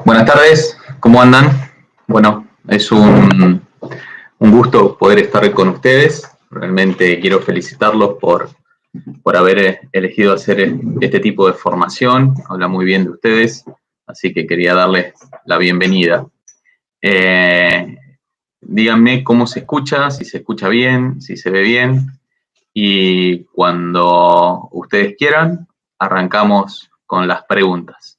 Buenas tardes, ¿cómo andan? Bueno, es un gusto poder estar con ustedes. Realmente quiero felicitarlos por haber elegido hacer este tipo de formación. Habla muy bien de ustedes, así que quería darles la bienvenida. Díganme cómo se escucha, si se escucha bien, si se ve bien. Y cuando ustedes quieran, arrancamos con las preguntas.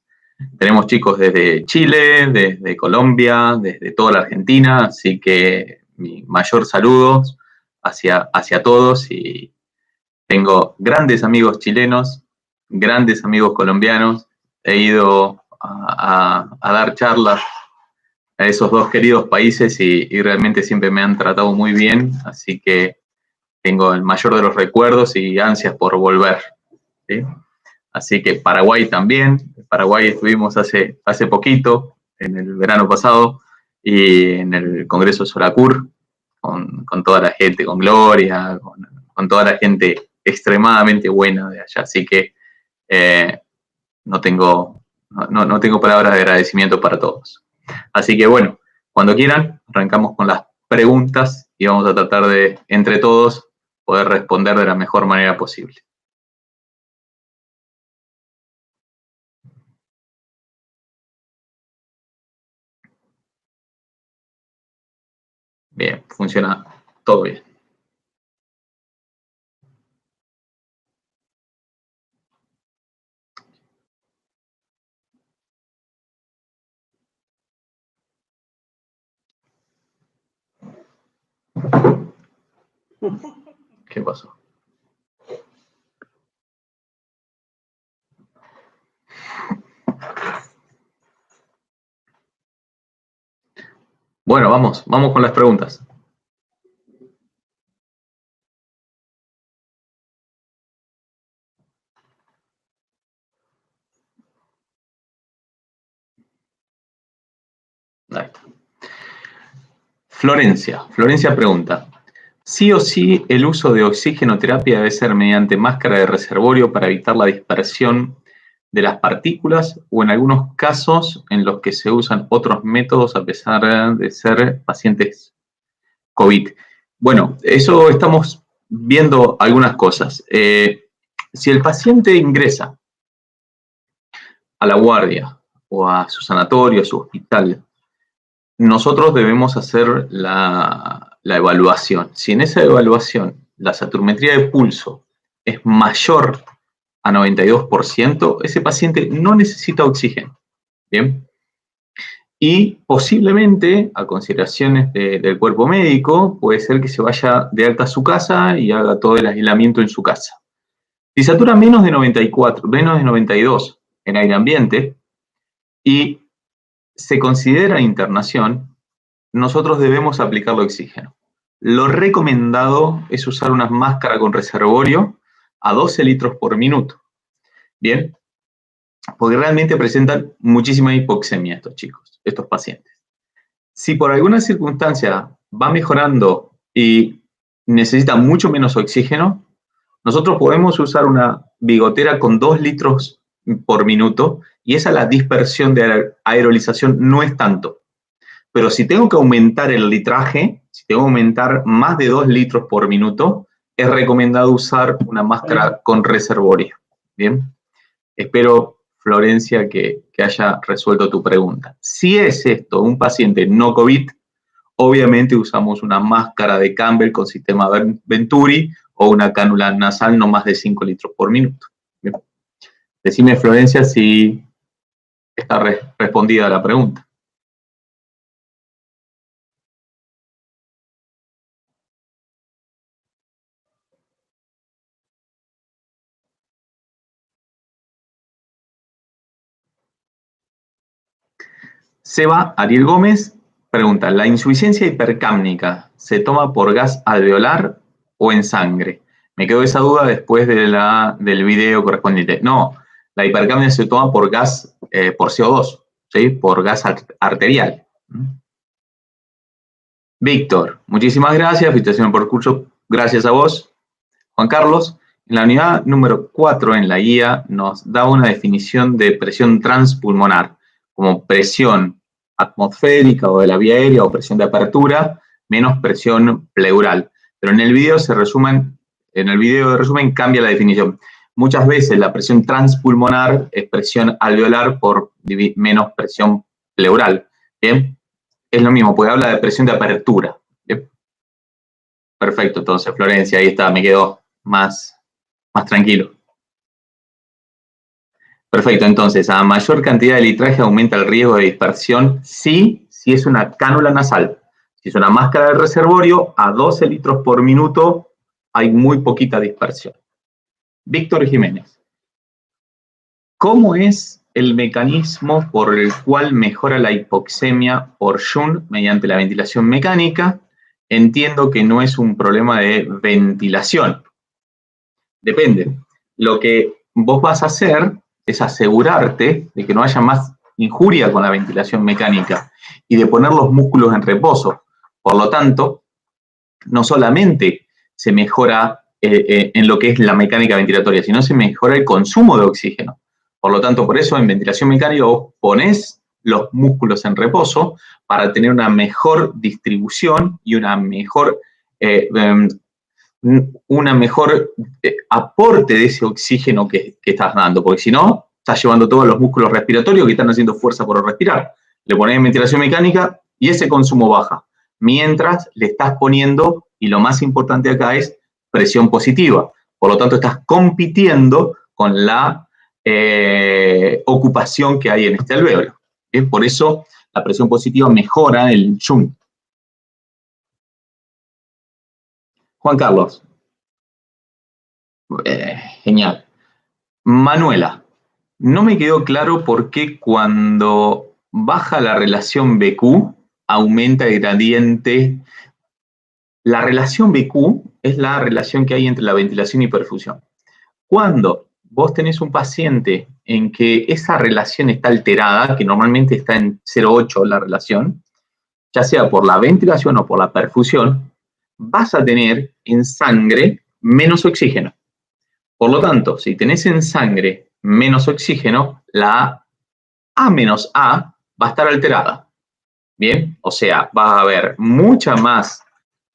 Tenemos chicos desde Chile, desde Colombia, desde toda la Argentina, así que mi mayor saludo hacia todos. Y tengo grandes amigos chilenos, grandes amigos colombianos. He ido a dar charlas a esos dos queridos países y realmente siempre me han tratado muy bien, así que tengo el mayor de los recuerdos y ansias por volver, ¿sí? Así que Paraguay también. En Paraguay estuvimos hace poquito, en el verano pasado, y en el Congreso Solacur, con toda la gente, con Gloria, con toda la gente extremadamente buena de allá. Así que no tengo palabras de agradecimiento para todos. Así que bueno, cuando quieran, arrancamos con las preguntas y vamos a tratar de, entre todos, poder responder de la mejor manera posible. Bien, funciona todo bien. ¿Qué pasó? Bueno, vamos con las preguntas. Ahí está. Florencia pregunta: ¿sí o sí el uso de oxigenoterapia debe ser mediante máscara de reservorio para evitar la dispersión de las partículas, o en algunos casos en los que se usan otros métodos a pesar de ser pacientes COVID? Bueno, eso estamos viendo algunas cosas. Si el paciente ingresa a la guardia o a su sanatorio, a su hospital, nosotros debemos hacer la evaluación. Si en esa evaluación la saturmetría de pulso es mayor a 92%, ese paciente no necesita oxígeno. ¿Bien? Y posiblemente, a consideraciones del cuerpo médico, puede ser que se vaya de alta a su casa y haga todo el aislamiento en su casa. Si satura menos de 94, menos de 92 en aire ambiente y se considera internación, nosotros debemos aplicarle oxígeno. Lo recomendado es usar una máscara con reservorio a 12 litros por minuto. Bien, porque realmente presentan muchísima hipoxemia estos chicos, estos pacientes. Si por alguna circunstancia va mejorando y necesita mucho menos oxígeno, nosotros podemos usar una bigotera con 2 litros por minuto, y esa la dispersión de aerolización no es tanto. Pero si tengo que aumentar el litraje, si tengo que aumentar más de 2 litros por minuto, es recomendado usar una máscara con reservorio. Bien, espero, Florencia, que haya resuelto tu pregunta. Si es esto un paciente no COVID, obviamente usamos una máscara de Campbell con sistema Venturi o una cánula nasal no más de 5 litros por minuto. Bien. Decime, Florencia, si está respondida la pregunta. Seba Ariel Gómez pregunta: ¿la insuficiencia hipercápnica se toma por gas alveolar o en sangre? Me quedó esa duda después del video correspondiente. No, la hipercapnia se toma por gas, por CO2, ¿sí? Por gas arterial. Víctor, muchísimas gracias, felicitaciones por el curso, gracias a vos. Juan Carlos, en la unidad número 4 en la guía nos da una definición de presión transpulmonar. como presión atmosférica o de la vía aérea o presión de apertura, menos presión pleural. Pero en el video de resumen cambia la definición. Muchas veces la presión transpulmonar es presión alveolar por menos presión pleural. ¿Bien? Es lo mismo, porque habla de presión de apertura. ¿Bien? Perfecto, entonces Florencia, ahí está, me quedo más tranquilo. Perfecto, entonces, a mayor cantidad de litraje aumenta el riesgo de dispersión, sí, si es una cánula nasal. Si es una máscara de reservorio, a 12 litros por minuto hay muy poquita dispersión. Víctor Jiménez, ¿cómo es el mecanismo por el cual mejora la hipoxemia por Jun mediante la ventilación mecánica? Entiendo que no es un problema de ventilación. Depende. Lo que vos vas a hacer es asegurarte de que no haya más injuria con la ventilación mecánica y de poner los músculos en reposo. Por lo tanto, no solamente se mejora en lo que es la mecánica ventilatoria, sino se mejora el consumo de oxígeno. Por lo tanto, por eso en ventilación mecánica vos ponés los músculos en reposo para tener una mejor distribución y una mejor aporte de ese oxígeno que estás dando, porque si no, estás llevando todos los músculos respiratorios que están haciendo fuerza por respirar. Le pones en ventilación mecánica y ese consumo baja, mientras le estás poniendo, y lo más importante acá es presión positiva. Por lo tanto, estás compitiendo con la ocupación que hay en este alvéolo. ¿Bien? Por eso la presión positiva mejora el shunt. Juan Carlos. Genial. Manuela, no me quedó claro por qué cuando baja la relación BQ aumenta el gradiente. La relación BQ es la relación que hay entre la ventilación y perfusión. Cuando vos tenés un paciente en que esa relación está alterada, que normalmente está en 0,8 la relación, ya sea por la ventilación o por la perfusión, vas a tener en sangre menos oxígeno. Por lo tanto, si tenés en sangre menos oxígeno, la A menos A va a estar alterada. Bien, o sea, va a haber mucha más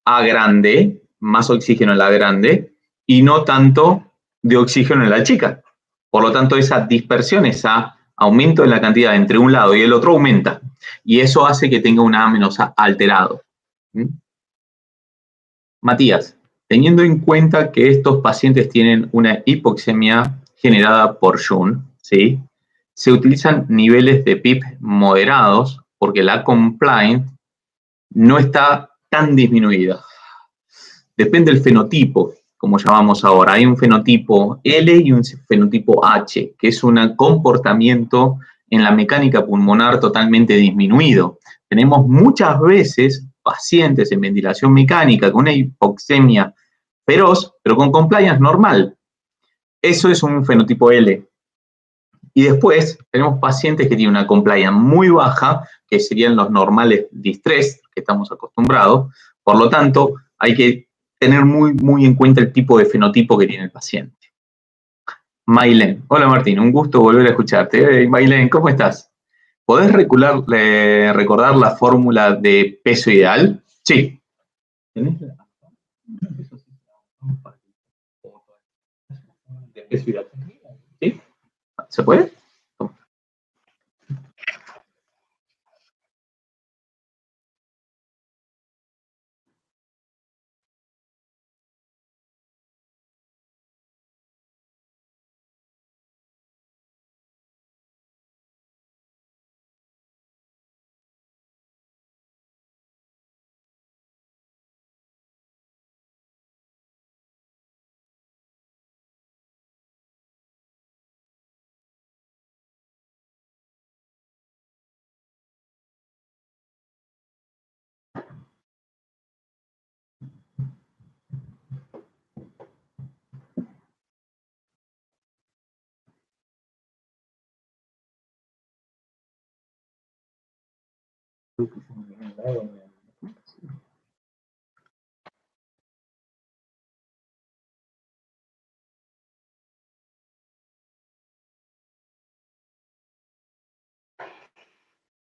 A grande, más oxígeno en la grande, y no tanto de oxígeno en la chica. Por lo tanto, esa dispersión, ese aumento en la cantidad entre un lado y el otro aumenta. Y eso hace que tenga un A menos A alterado. ¿Mm? Matías, teniendo en cuenta que estos pacientes tienen una hipoxemia generada por Jun, ¿sí? Se utilizan niveles de PIP moderados porque la compliance no está tan disminuida. Depende del fenotipo, como llamamos ahora. Hay un fenotipo L y un fenotipo H, que es un comportamiento en la mecánica pulmonar totalmente disminuido. Tenemos muchas veces pacientes en ventilación mecánica con una hipoxemia feroz, pero con compliance normal. Eso es un fenotipo L. Y después tenemos pacientes que tienen una compliance muy baja, que serían los normales distress, que estamos acostumbrados. Por lo tanto, hay que tener muy en cuenta el tipo de fenotipo que tiene el paciente. Maylén. Hola Martín, un gusto volver a escucharte. Hey, Maylén, ¿cómo estás? ¿Podés recordar la fórmula de peso ideal? Sí. ¿Tenés de peso ideal? ¿Sí? ¿Se puede?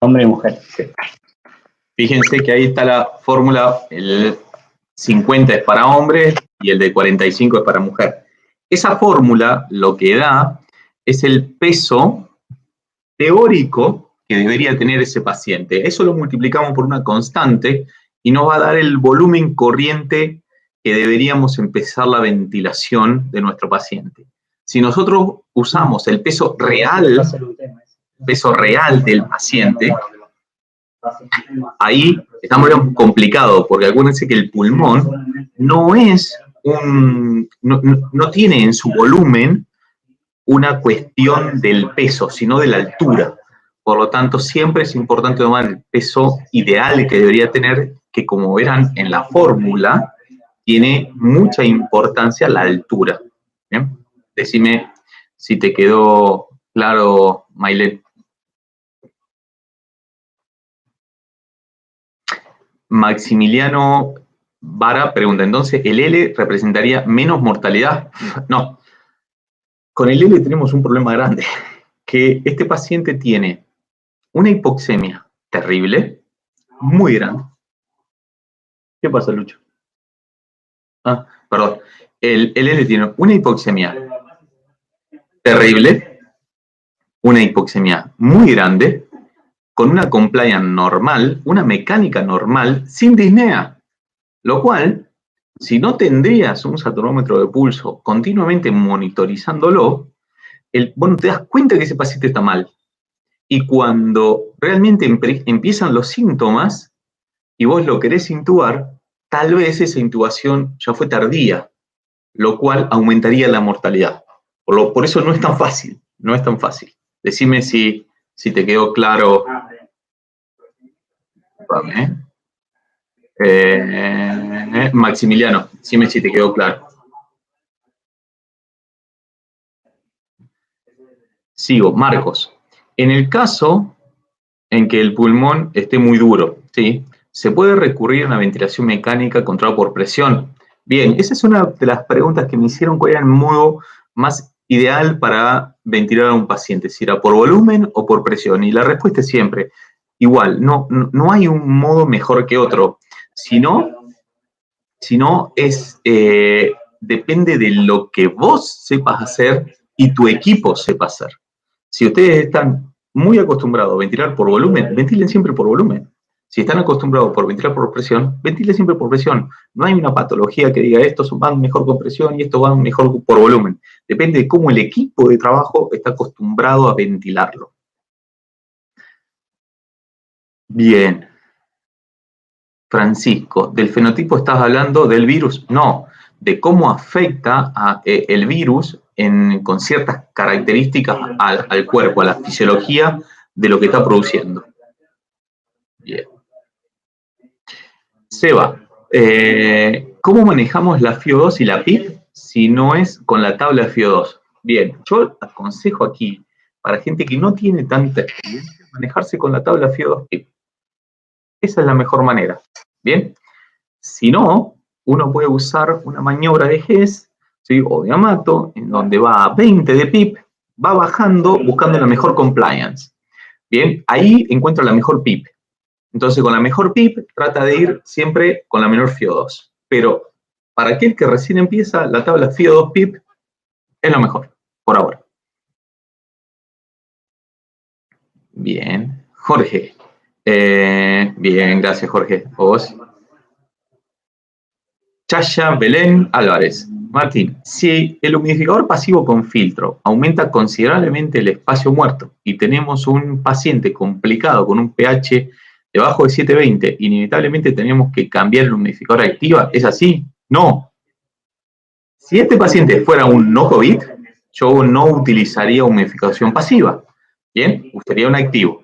Hombre y mujer. Sí. Fíjense que ahí está la fórmula, el 50 es para hombre y el de 45 es para mujer. Esa fórmula lo que da es el peso teórico que debería tener ese paciente. Eso lo multiplicamos por una constante y nos va a dar el volumen corriente que deberíamos empezar la ventilación de nuestro paciente. Si nosotros usamos el peso real del paciente, ahí estamos complicado, porque acuérdense que el pulmón no tiene en su volumen una cuestión del peso, sino de la altura. Por lo tanto, siempre es importante tomar el peso ideal que debería tener, que como verán en la fórmula, tiene mucha importancia la altura. ¿Bien? Decime si te quedó claro, Maylen. Maximiliano Vara pregunta, entonces, ¿el L representaría menos mortalidad? No. Con el L tenemos un problema grande, que este paciente tiene una hipoxemia terrible, muy grande. ¿Qué pasa, Lucho? Ah, perdón. El L tiene una hipoxemia terrible, una hipoxemia muy grande, con una compliance normal, una mecánica normal, sin disnea. Lo cual, si no tendrías un saturómetro de pulso continuamente monitorizándolo, bueno, te das cuenta que ese paciente está mal. Y cuando realmente empiezan los síntomas y vos lo querés intubar, tal vez esa intubación ya fue tardía, lo cual aumentaría la mortalidad. Por eso no es tan fácil, no es tan fácil. Decime si te quedó claro. Maximiliano, decime si te quedó claro. Sigo, Marcos. En el caso en que el pulmón esté muy duro, ¿sí? ¿Se puede recurrir a una ventilación mecánica controlada por presión? Bien, esa es una de las preguntas que me hicieron, cuál era el modo más ideal para ventilar a un paciente, si era por volumen o por presión. Y la respuesta es siempre igual, no hay un modo mejor que otro, sino depende de lo que vos sepas hacer y tu equipo sepa hacer. Si ustedes están muy acostumbrados a ventilar por volumen, ventilen siempre por volumen. Si están acostumbrados por ventilar por presión, ventilen siempre por presión. No hay una patología que diga estos van mejor con presión y estos van mejor por volumen. Depende de cómo el equipo de trabajo está acostumbrado a ventilarlo. Bien. Francisco, ¿del fenotipo estás hablando del virus? No, de cómo afecta el virus con ciertas características al cuerpo, a la fisiología de lo que está produciendo. Bien. Seba, ¿cómo manejamos la FiO2 y la PIP si no es con la tabla FiO2? Bien, yo aconsejo aquí, para gente que no tiene tanta experiencia, manejarse con la tabla FiO2-PIP. Esa es la mejor manera. Bien, si no, uno puede usar una maniobra de Hess, ¿sí? O de Amato, en donde va a 20 de PIP, va bajando buscando la mejor compliance. Bien, ahí encuentra la mejor PIP. Entonces, con la mejor PIP, trata de ir siempre con la menor FiO2. Pero para aquel que recién empieza, la tabla FiO2-PIP es lo mejor, por ahora. Bien. Jorge. Bien, gracias, Jorge. ¿Vos? Chaya Belén Álvarez. Martín, si el humidificador pasivo con filtro aumenta considerablemente el espacio muerto y tenemos un paciente complicado con un pH debajo de 720, inevitablemente tenemos que cambiar el humidificador activa, ¿es así? No. Si este paciente fuera un no COVID, yo no utilizaría humidificación pasiva. Bien, usaría un activo.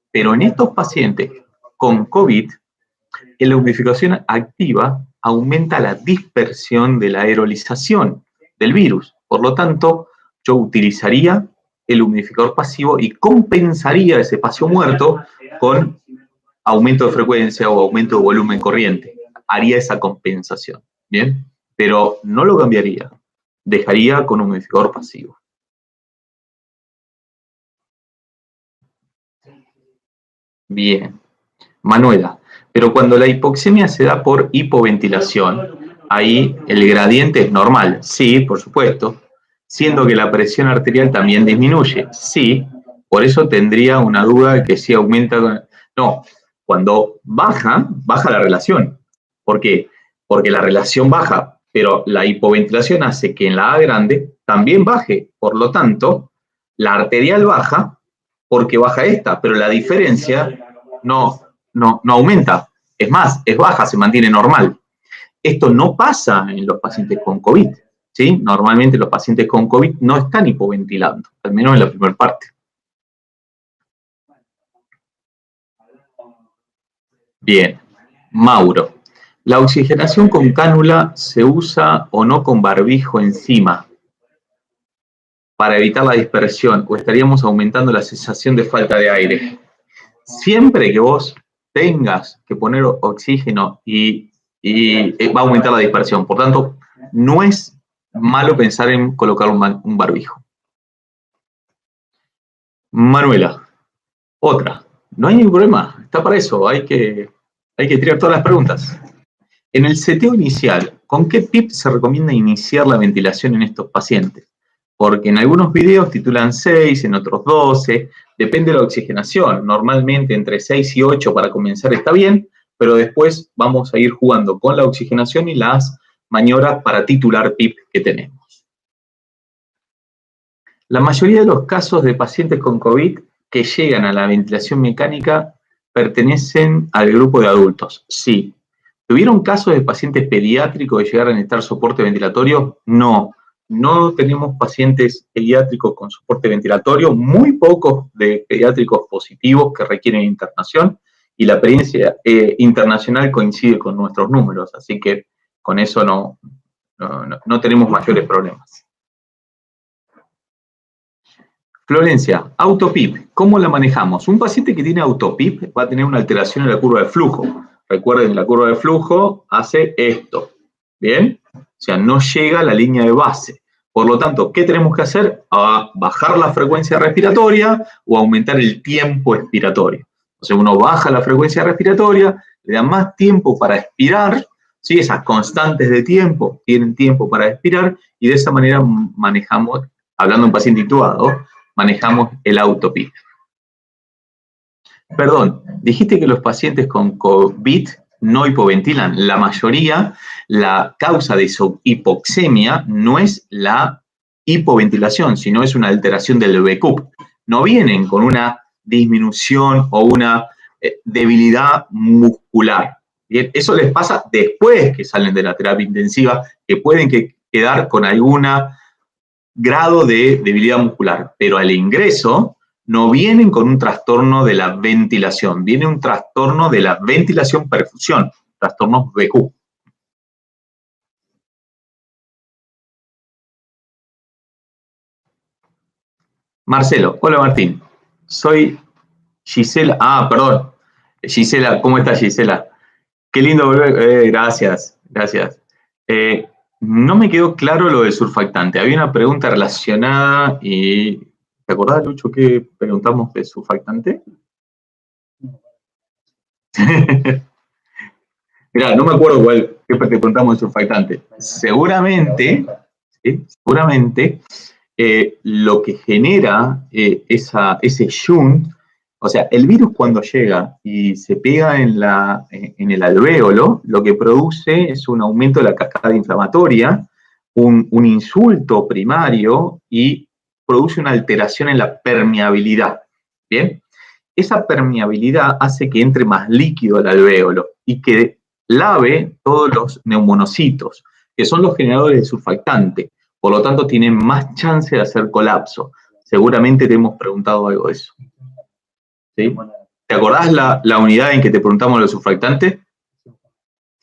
Pero en estos pacientes con COVID, la humidificación activa aumenta la dispersión de la aerolización del virus. Por lo tanto, yo utilizaría el humidificador pasivo y compensaría ese espacio muerto con aumento de frecuencia o aumento de volumen corriente. Haría esa compensación, ¿bien? Pero no lo cambiaría. Dejaría con humidificador pasivo. Bien. Manuela, pero cuando la hipoxemia se da por hipoventilación, ahí el gradiente es normal, sí, por supuesto, siendo que la presión arterial también disminuye, sí, por eso tendría una duda de que si aumenta, no, cuando baja, baja la relación. ¿Por qué? Porque la relación baja, pero la hipoventilación hace que en la A grande también baje, por lo tanto, la arterial baja porque baja esta, pero la diferencia no aumenta, es más, es baja, se mantiene normal. Esto no pasa en los pacientes con COVID, ¿sí? Normalmente los pacientes con COVID no están hipoventilando, al menos en la primera parte. Bien, Mauro. ¿La oxigenación con cánula se usa o no con barbijo encima para evitar la dispersión o estaríamos aumentando la sensación de falta de aire? Siempre que vos tengas que poner oxígeno y va a aumentar la dispersión. Por tanto, no es malo pensar en colocar un barbijo. Manuela, otra. No hay ningún problema, está para eso, hay que tirar todas las preguntas. En el seteo inicial, ¿con qué PIP se recomienda iniciar la ventilación en estos pacientes? Porque en algunos videos titulan 6, en otros 12, depende de la oxigenación. Normalmente entre 6 y 8 para comenzar está bien, pero después vamos a ir jugando con la oxigenación y las maniobras para titular PIP que tenemos. La mayoría de los casos de pacientes con COVID que llegan a la ventilación mecánica pertenecen al grupo de adultos. Sí. ¿Tuvieron casos de pacientes pediátricos que llegaron a necesitar soporte ventilatorio? No. No tenemos pacientes pediátricos con soporte ventilatorio, muy pocos de pediátricos positivos que requieren internación, y la experiencia internacional coincide con nuestros números, así que con eso no tenemos mayores problemas. Florencia, autopip, ¿cómo la manejamos? Un paciente que tiene autopip va a tener una alteración en la curva de flujo. Recuerden, la curva de flujo hace esto, ¿bien? O sea, no llega a la línea de base. Por lo tanto, ¿qué tenemos que hacer? Bajar la frecuencia respiratoria o aumentar el tiempo expiratorio. O sea, uno baja la frecuencia respiratoria, le da más tiempo para expirar, ¿sí? Esas constantes de tiempo tienen tiempo para expirar y de esa manera manejamos, hablando de un paciente intubado, manejamos el autopip. Perdón, dijiste que los pacientes con COVID no hipoventilan. La mayoría, la causa de su hipoxemia no es la hipoventilación, sino es una alteración del VQOP. No vienen con una disminución o una debilidad muscular. Bien, eso les pasa después que salen de la terapia intensiva, que pueden quedar con algún grado de debilidad muscular, pero al ingreso no vienen con un trastorno de la ventilación, viene un trastorno de la ventilación-perfusión, trastornos VQ. Marcelo, hola Martín, soy Gisela, perdón, Gisela, ¿cómo estás Gisela? Qué lindo volver, gracias. No me quedó claro lo del surfactante, había una pregunta relacionada y ¿te acordás, Lucho, que preguntamos de surfactante? Mirá, no me acuerdo qué te preguntamos de surfactante. Seguramente, ¿sí? Lo que genera ese shunt, o sea, el virus cuando llega y se pega en el alvéolo, lo que produce es un aumento de la cascada inflamatoria, un insulto primario y produce una alteración en la permeabilidad. ¿Bien? Esa permeabilidad hace que entre más líquido al alvéolo y que lave todos los neumonocitos, que son los generadores de surfactante. Por lo tanto, tienen más chance de hacer colapso. Seguramente te hemos preguntado algo de eso. ¿Sí? ¿Te acordás la unidad en que te preguntamos lo del surfactante?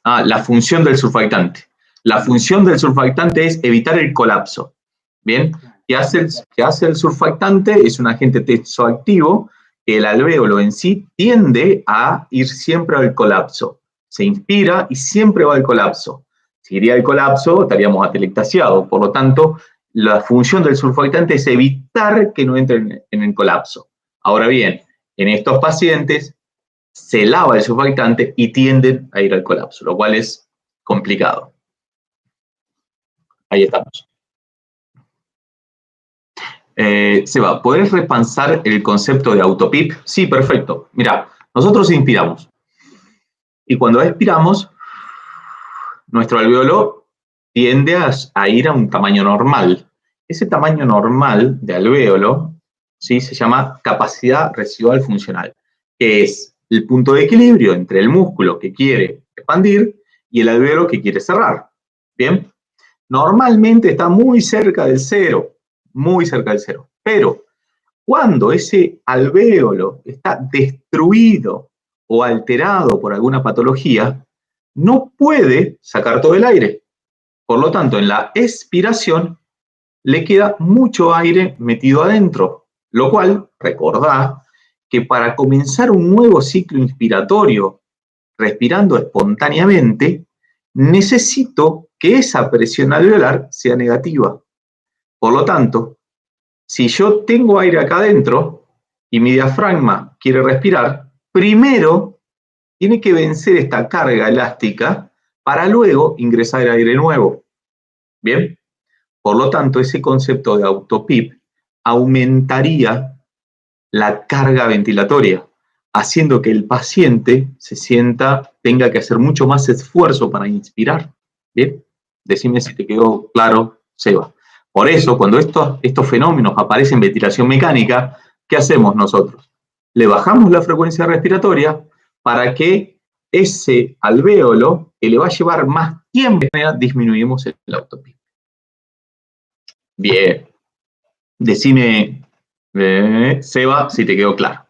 La función del surfactante. La función del surfactante es evitar el colapso. ¿Bien? ¿Qué hace el surfactante? Es un agente tensoactivo que el alvéolo en sí tiende a ir siempre al colapso. Se inspira y siempre va al colapso. Si iría al colapso, estaríamos atelectasiados. Por lo tanto, la función del surfactante es evitar que no entren en el colapso. Ahora bien, en estos pacientes se lava el surfactante y tienden a ir al colapso, lo cual es complicado. Ahí estamos. Seba, ¿podés repensar el concepto de autopip? Sí, perfecto. Mira, nosotros inspiramos. Y cuando expiramos, nuestro alvéolo tiende a ir a un tamaño normal. Ese tamaño normal de alvéolo, ¿sí?, se llama capacidad residual funcional, que es el punto de equilibrio entre el músculo que quiere expandir y el alvéolo que quiere cerrar. ¿Bien? Normalmente está muy cerca del cero, pero cuando ese alvéolo está destruido o alterado por alguna patología, no puede sacar todo el aire. Por lo tanto, en la expiración le queda mucho aire metido adentro, lo cual, recordá que para comenzar un nuevo ciclo inspiratorio respirando espontáneamente, necesito que esa presión alveolar sea negativa. Por lo tanto, si yo tengo aire acá adentro y mi diafragma quiere respirar, primero tiene que vencer esta carga elástica para luego ingresar el aire nuevo. ¿Bien? Por lo tanto, ese concepto de autopip aumentaría la carga ventilatoria, haciendo que el paciente tenga que hacer mucho más esfuerzo para inspirar. ¿Bien? Decime si te quedó claro, Seba. Por eso, cuando estos fenómenos aparecen en ventilación mecánica, ¿qué hacemos nosotros? Le bajamos la frecuencia respiratoria para que ese alvéolo, que le va a llevar más tiempo, disminuimos el autopip. Bien. Decime, Seba, si te quedó claro.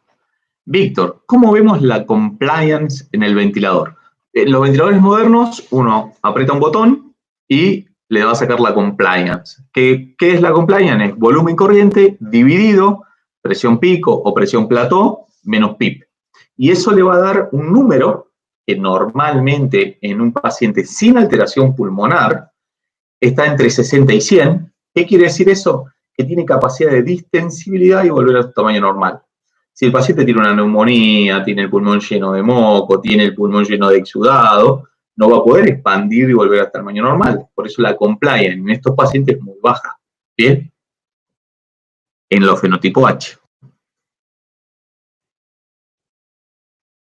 Víctor, ¿cómo vemos la compliance en el ventilador? En los ventiladores modernos, uno aprieta un botón y le va a sacar la compliance. ¿Qué es la compliance? Es volumen corriente dividido presión pico o presión plató menos PIP. Y eso le va a dar un número que normalmente en un paciente sin alteración pulmonar está entre 60 y 100. ¿Qué quiere decir eso? Que tiene capacidad de distensibilidad y volver a su tamaño normal. Si el paciente tiene una neumonía, tiene el pulmón lleno de moco, tiene el pulmón lleno de exudado, no va a poder expandir y volver a tamaño normal. Por eso la compliance en estos pacientes es muy baja. ¿Bien? En los fenotipo H.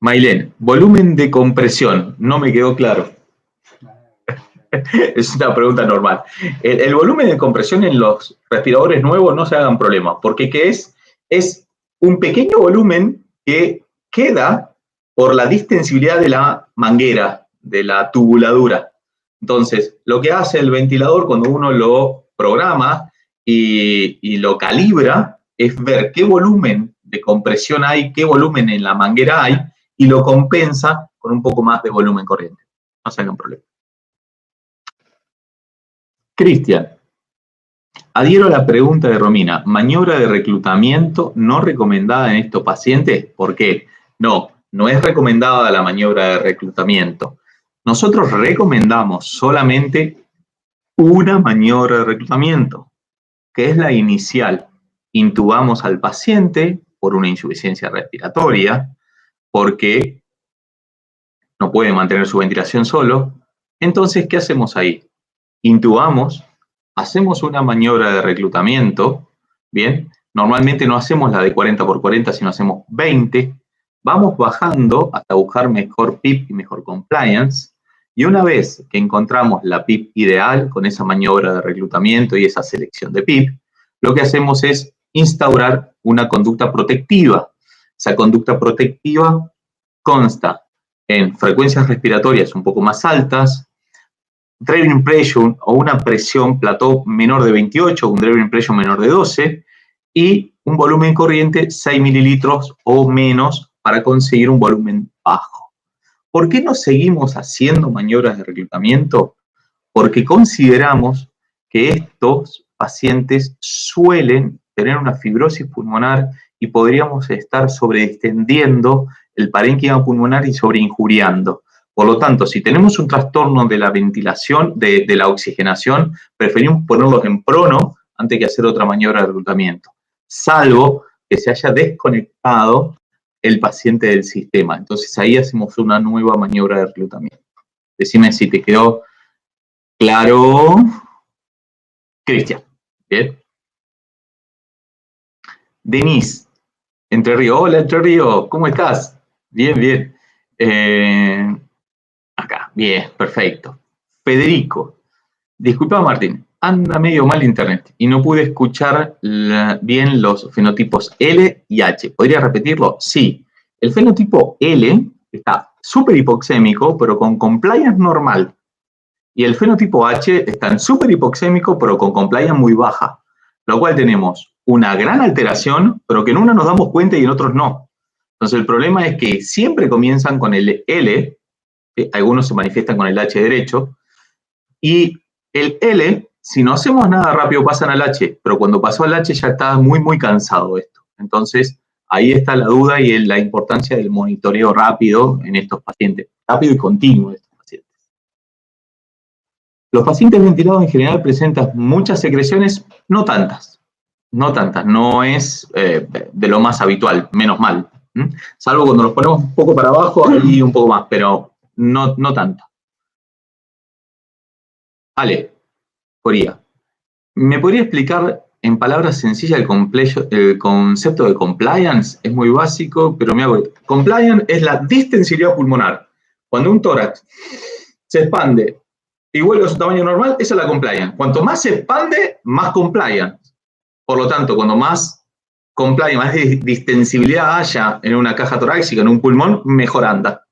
Mailén, volumen de compresión. No me quedó claro. Es una pregunta normal. El volumen de compresión en los respiradores nuevos no se hagan problemas, porque ¿qué es? Es un pequeño volumen que queda por la distensibilidad de la manguera, de la tubuladura. Entonces, lo que hace el ventilador cuando uno lo programa y lo calibra es ver qué volumen de compresión hay, qué volumen en la manguera hay, y lo compensa con un poco más de volumen corriente. No se hagan problema. Cristian, adhiero a la pregunta de Romina. ¿Maniobra de reclutamiento no recomendada en estos pacientes? ¿Por qué? No es recomendada la maniobra de reclutamiento. Nosotros recomendamos solamente una maniobra de reclutamiento, que es la inicial. Intubamos al paciente por una insuficiencia respiratoria, porque no puede mantener su ventilación solo. Entonces, ¿qué hacemos ahí? Intubamos, hacemos una maniobra de reclutamiento, ¿bien? Normalmente no hacemos la de 40 por 40, sino hacemos 20. Vamos bajando hasta buscar mejor PIP y mejor compliance. Y una vez que encontramos la PIP ideal con esa maniobra de reclutamiento y esa selección de PIP, lo que hacemos es instaurar una conducta protectiva. Esa conducta protectiva consta en frecuencias respiratorias un poco más altas, driving pressure o una presión plató menor de 28, un driving pressure menor de 12 y un volumen corriente 6 mililitros o menos para conseguir un volumen bajo. ¿Por qué no seguimos haciendo maniobras de reclutamiento? Porque consideramos que estos pacientes suelen tener una fibrosis pulmonar y podríamos estar sobredistendiendo el parénquima pulmonar y sobreinjuriando. Por lo tanto, si tenemos un trastorno de la ventilación, de la oxigenación, preferimos ponerlos en prono antes que hacer otra maniobra de reclutamiento, salvo que se haya desconectado el paciente del sistema. Entonces ahí hacemos una nueva maniobra de reclutamiento. Decime si te quedó claro, Cristian. Bien. Denise, Entre Ríos. Hola, Entre Ríos, ¿cómo estás? Bien, bien. Acá, bien, perfecto. Federico, disculpa Martín, anda medio mal internet y no pude escuchar bien los fenotipos L y H. ¿Podría repetirlo? Sí. El fenotipo L está súper hipoxémico, pero con compliance normal. Y el fenotipo H está en súper hipoxémico, pero con compliance muy baja. Lo cual tenemos una gran alteración, pero que en uno nos damos cuenta y en otros no. Entonces el problema es que siempre comienzan con el L, algunos se manifiestan con el H derecho, y el L, si no hacemos nada rápido, pasan al H, pero cuando pasó al H ya está muy, muy cansado esto. Entonces, ahí está la duda y la importancia del monitoreo rápido en estos pacientes, rápido y continuo de estos pacientes. Los pacientes ventilados en general presentan muchas secreciones, no tantas, no es de lo más habitual, menos mal. Salvo cuando nos ponemos un poco para abajo, ahí un poco más, pero no tanto. Ale, Coría, ¿me podría explicar en palabras sencillas el concepto de compliance? Es muy básico, pero me hago... Compliance es la distensibilidad pulmonar. Cuando un tórax se expande y vuelve a su tamaño normal, esa es la compliance. Cuanto más se expande, más compliance. Por lo tanto, cuando más compliance, más distensibilidad haya en una caja torácica, en un pulmón, mejor anda.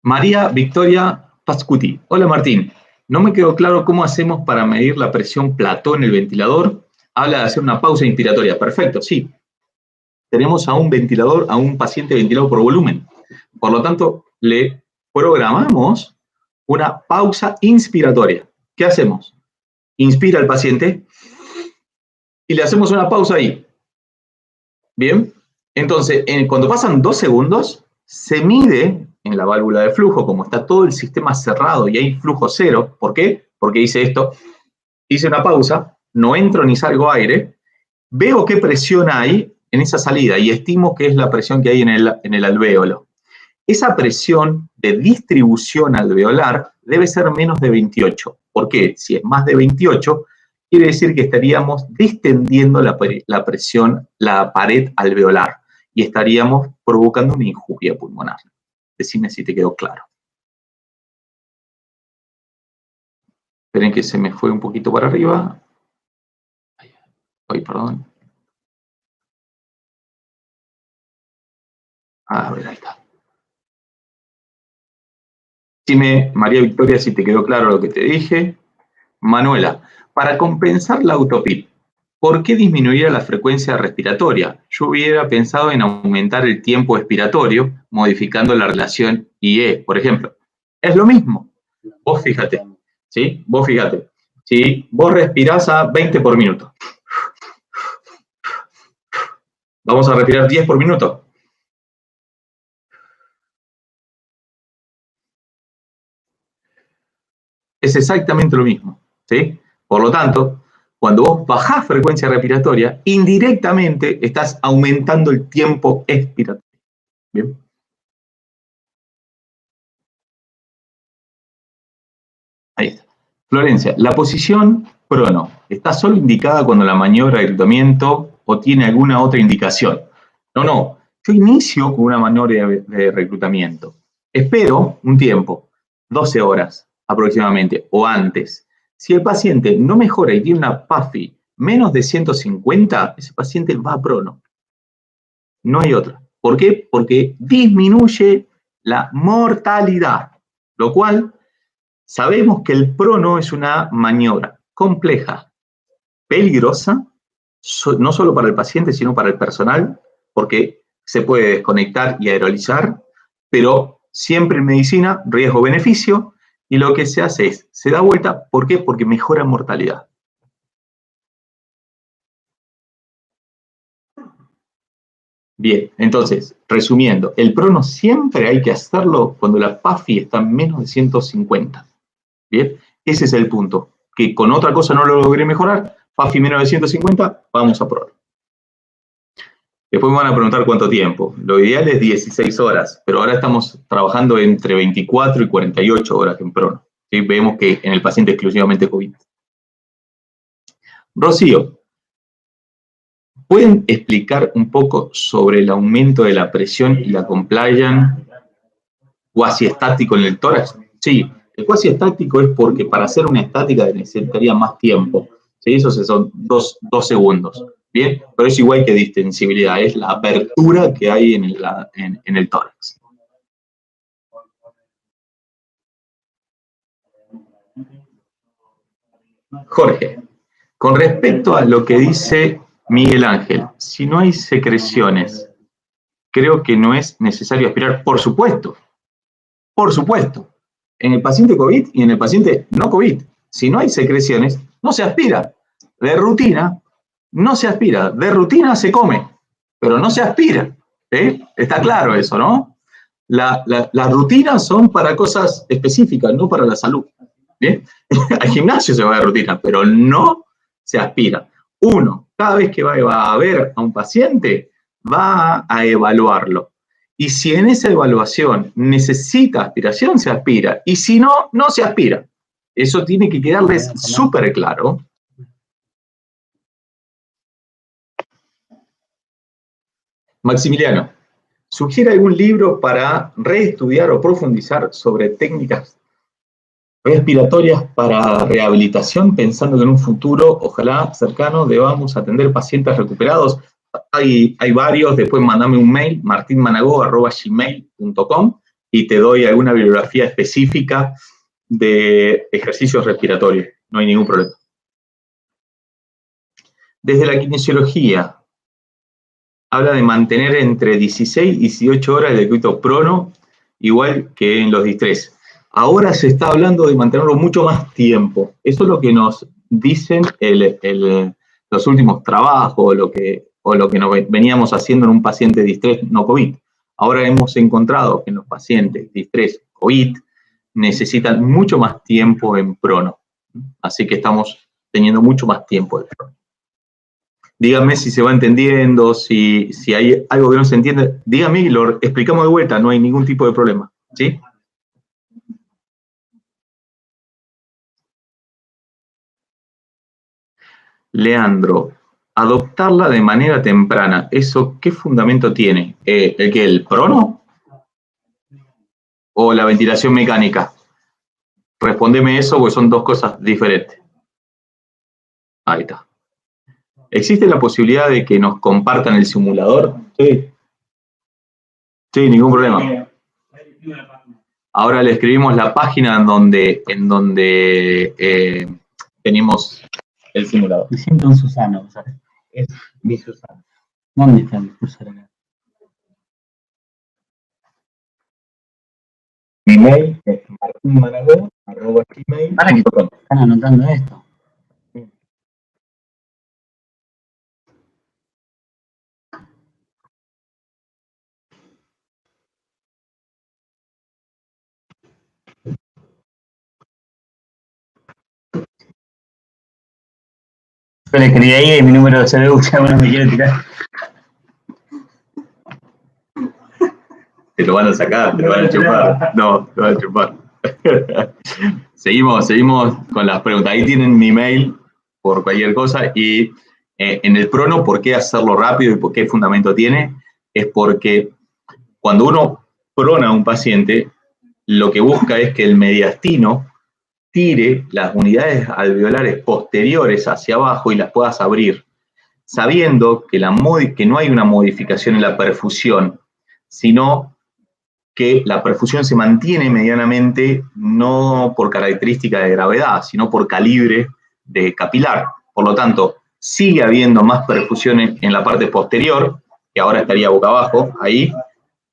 María Victoria Pascuti. Hola Martín, no me quedó claro cómo hacemos para medir la presión plató en el ventilador. Habla de hacer una pausa inspiratoria. Perfecto, sí. Tenemos a un ventilador, a un paciente ventilado por volumen. Por lo tanto, le programamos una pausa inspiratoria. ¿Qué hacemos? Inspira el paciente y le hacemos una pausa ahí. Bien. Entonces, cuando pasan 2 segundos, se mide en la válvula de flujo, como está todo el sistema cerrado y hay flujo cero. ¿Por qué? Porque hice esto, hice una pausa, no entro ni salgo aire, veo qué presión hay en esa salida y estimo qué es la presión que hay en el alvéolo. Esa presión de distribución alveolar debe ser menos de 28. ¿Por qué? Si es más de 28, quiere decir que estaríamos distendiendo la presión, la pared alveolar, y estaríamos provocando una injuria pulmonar. Decime si te quedó claro. Esperen que se me fue un poquito para arriba. Ay, perdón. A ver, ahí está. Dime, María Victoria, si te quedó claro lo que te dije. Manuela, para compensar la autopip, ¿por qué disminuir la frecuencia respiratoria? Yo hubiera pensado en aumentar el tiempo expiratorio, modificando la relación IE, por ejemplo. Es lo mismo. Vos fíjate, ¿sí? Vos fíjate. ¿Sí? Vos respirás a 20 por minuto. Vamos a respirar 10 por minuto. Es exactamente lo mismo, ¿sí? Por lo tanto, cuando vos bajás frecuencia respiratoria, indirectamente estás aumentando el tiempo expiratorio. ¿Bien? Ahí está. Florencia, la posición prono está solo indicada cuando la maniobra de reclutamiento o tiene alguna otra indicación. No. Yo inicio con una maniobra de reclutamiento. Espero un tiempo, 12 horas aproximadamente, o antes. Si el paciente no mejora y tiene una PAFI menos de 150, ese paciente va a prono. No hay otra. ¿Por qué? Porque disminuye la mortalidad, lo cual sabemos que el prono es una maniobra compleja, peligrosa, no solo para el paciente, sino para el personal, porque se puede desconectar y aerolizar, pero siempre en medicina, riesgo-beneficio, y lo que se hace es, se da vuelta, ¿por qué? Porque mejora mortalidad. Bien, entonces, resumiendo, el prono siempre hay que hacerlo cuando la PAFI está en menos de 150. Bien, ese es el punto, que con otra cosa no lo logré mejorar, PAFI menos de 150, vamos a probar. Después me van a preguntar cuánto tiempo. Lo ideal es 16 horas, pero ahora estamos trabajando entre 24 y 48 horas en prono. ¿Sí? Vemos que en el paciente exclusivamente COVID. Rocío, ¿pueden explicar un poco sobre el aumento de la presión y la compliance cuasi estático en el tórax? Sí, el cuasi estático es porque para hacer una estática necesitaría más tiempo. ¿Sí? Esos son dos segundos. Bien, pero es igual que distensibilidad, es la apertura que hay en el tórax. Jorge, con respecto a lo que dice Miguel Ángel, si no hay secreciones, creo que no es necesario aspirar, por supuesto, en el paciente COVID y en el paciente no COVID. Si no hay secreciones, no se aspira. De rutina, no se aspira. De rutina se come, pero no se aspira. Está claro eso, ¿no? Las rutinas son para cosas específicas, no para la salud. ¿Bien? Al gimnasio se va de rutina, pero no se aspira. Uno, cada vez que va a ver a un paciente, va a evaluarlo. Y si en esa evaluación necesita aspiración, se aspira. Y si no, no se aspira. Eso tiene que quedarles súper claro. Maximiliano, ¿sugiere algún libro para reestudiar o profundizar sobre técnicas respiratorias para rehabilitación, pensando que en un futuro, ojalá cercano, debamos atender pacientes recuperados? Hay varios, después mandame un mail, martinmanago@gmail.com, y te doy alguna bibliografía específica de ejercicios respiratorios, no hay ningún problema. Desde la kinesiología, habla de mantener entre 16 y 18 horas el circuito prono, igual que en los distrés. Ahora se está hablando de mantenerlo mucho más tiempo. Eso es lo que nos dicen los últimos trabajos, o lo que veníamos haciendo en un paciente de distrés no COVID. Ahora hemos encontrado que en los pacientes de distrés COVID necesitan mucho más tiempo en prono. Así que estamos teniendo mucho más tiempo de prono. Díganme si se va entendiendo, si hay algo que no se entiende. Díganme y lo explicamos de vuelta, no hay ningún tipo de problema. ¿Sí? Leandro, adoptarla de manera temprana, ¿eso qué fundamento tiene? ¿El prono? ¿O la ventilación mecánica? Respondeme eso, porque son dos cosas diferentes. Ahí está. ¿Existe la posibilidad de que nos compartan el simulador? Sí. Sí, ningún problema. Ahora le escribimos la página en donde tenemos el simulador. Me siento un Susano, ¿sabes? Es mi Susano. ¿Dónde está el cursor acá? Mi mail es martinmanago@gmail.com. Están anotando esto. Yo le escribí ahí y mi número de CBU, ya uno me quiere tirar. Te lo van a sacar, te lo van a chupar. No, te van a chupar. Seguimos con las preguntas. Ahí tienen mi mail por cualquier cosa. Y en el prono, ¿por qué hacerlo rápido y por qué fundamento tiene? Es porque cuando uno prona a un paciente, lo que busca es que el mediastino tire las unidades alveolares posteriores hacia abajo y las puedas abrir, sabiendo que no hay una modificación en la perfusión, sino que la perfusión se mantiene medianamente, no por característica de gravedad, sino por calibre de capilar. Por lo tanto, sigue habiendo más perfusión en la parte posterior, que ahora estaría boca abajo, ahí.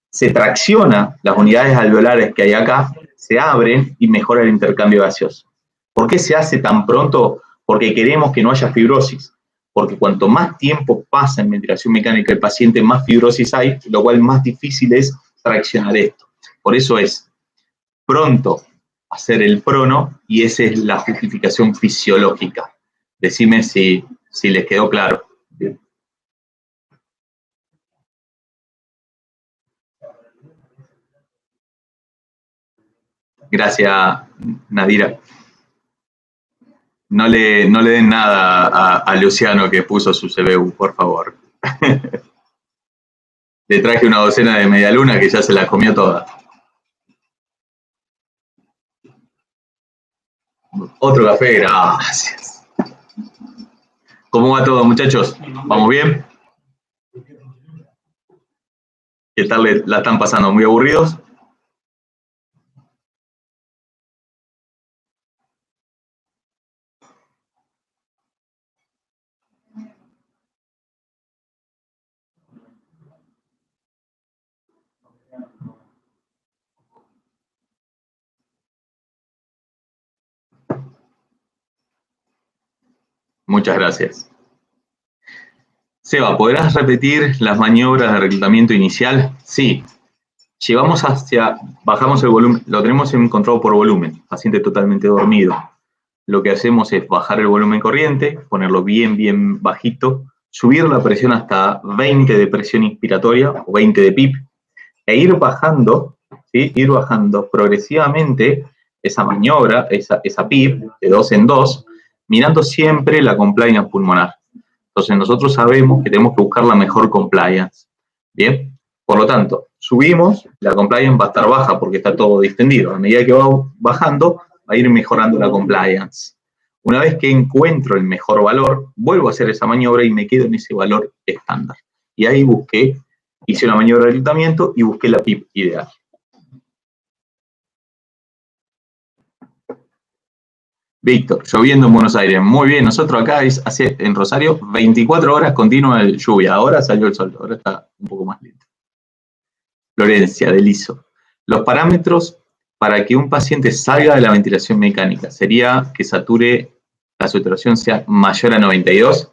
Se tracciona las unidades alveolares que hay acá, se abren y mejora el intercambio gaseoso. ¿Por qué se hace tan pronto? Porque queremos que no haya fibrosis. Porque cuanto más tiempo pasa en ventilación mecánica el paciente, más fibrosis hay, lo cual más difícil es traccionar esto. Por eso es pronto hacer el prono, y esa es la justificación fisiológica. Decime si les quedó claro. Bien. Gracias, Nadira. No le den nada a Luciano que puso su CBU, por favor. Le traje una docena de medialuna que ya se la comió toda. Otro café, gracias. ¿Cómo va todo, muchachos? ¿Vamos bien? ¿Qué tal la están pasando? ¿Muy aburridos? Muchas gracias. Seba, ¿podrás repetir las maniobras de reclutamiento inicial? Sí. Bajamos el volumen, lo tenemos controlado por volumen, paciente totalmente dormido. Lo que hacemos es bajar el volumen corriente, ponerlo bien bajito, subir la presión hasta 20 de presión inspiratoria o 20 de PIP, e ir bajando, ¿sí? Ir bajando progresivamente esa maniobra, esa PIP, de 2 en 2, mirando siempre la compliance pulmonar. Entonces nosotros sabemos que tenemos que buscar la mejor compliance. ¿Bien? Por lo tanto, subimos, la compliance va a estar baja porque está todo distendido. A medida que va bajando, va a ir mejorando la compliance. Una vez que encuentro el mejor valor, vuelvo a hacer esa maniobra y me quedo en ese valor estándar. Y ahí hice una maniobra de reclutamiento y busqué la PIP ideal. Víctor, lloviendo en Buenos Aires. Muy bien, nosotros acá hace en Rosario 24 horas continua de lluvia. Ahora salió el sol, ahora está un poco más lento. Florencia, del ISO. Los parámetros para que un paciente salga de la ventilación mecánica sería que la saturación sea mayor a 92.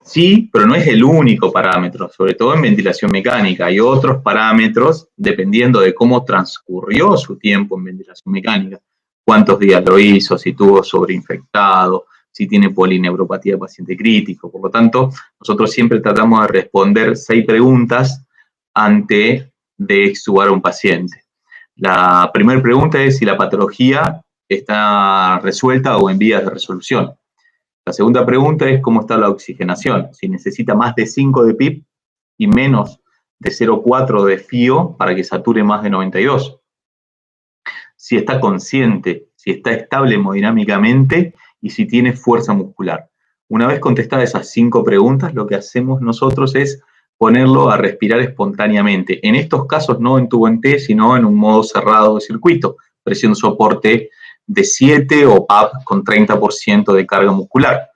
Sí, pero no es el único parámetro, sobre todo en ventilación mecánica. Hay otros parámetros dependiendo de cómo transcurrió su tiempo en ventilación mecánica. Cuántos días lo hizo, si tuvo sobreinfectado, si tiene polineuropatía de paciente crítico. Por lo tanto, nosotros siempre tratamos de responder 6 preguntas antes de extubar a un paciente. La primera pregunta es si la patología está resuelta o en vías de resolución. La segunda pregunta es cómo está la oxigenación, si necesita más de 5 de PIP y menos de 0,4 de FIO para que sature más de 92. Si está consciente, si está estable hemodinámicamente y si tiene fuerza muscular. Una vez contestadas esas 5 preguntas, lo que hacemos nosotros es ponerlo a respirar espontáneamente. En estos casos no en tubo en T, sino en un modo cerrado de circuito, presión soporte de 7 o PAP con 30% de carga muscular.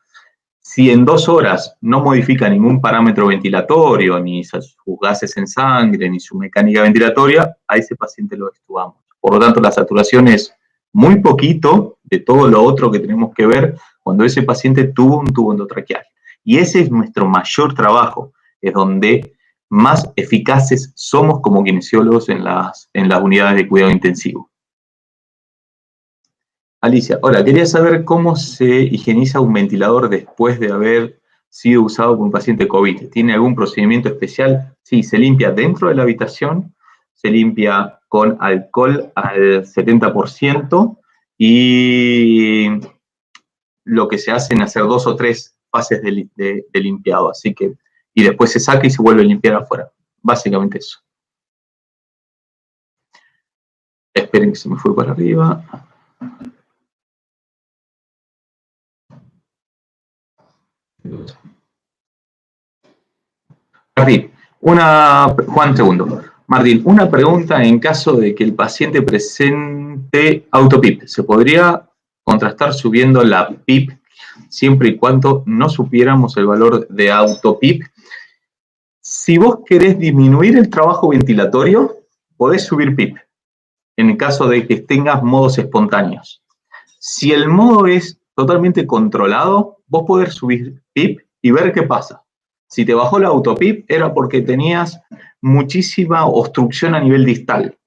Si en 2 horas no modifica ningún parámetro ventilatorio, ni sus gases en sangre, ni su mecánica ventilatoria, a ese paciente lo extubamos. Por lo tanto, la saturación es muy poquito de todo lo otro que tenemos que ver cuando ese paciente tuvo un tubo endotraqueal. Y ese es nuestro mayor trabajo, es donde más eficaces somos como kinesiólogos en las unidades de cuidado intensivo. Alicia, hola, quería saber cómo se higieniza un ventilador después de haber sido usado por un paciente COVID. ¿Tiene algún procedimiento especial? Sí, se limpia dentro de la habitación, se limpia con alcohol al 70% y lo que se hace es hacer 2 o 3 fases de limpiado, así que, y después se saca y se vuelve a limpiar afuera. Básicamente eso. Esperen que se me fue para arriba. Martín, Juan segundo. Martín, una pregunta en caso de que el paciente presente autopip. ¿Se podría contrastar subiendo la PIP siempre y cuando no supiéramos el valor de autopip? Si vos querés disminuir el trabajo ventilatorio, podés subir PIP en el caso de que tengas modos espontáneos. Si el modo es totalmente controlado, vos podés subir PIP y ver qué pasa. Si te bajó la autopip era porque tenías muchísima obstrucción a nivel distal.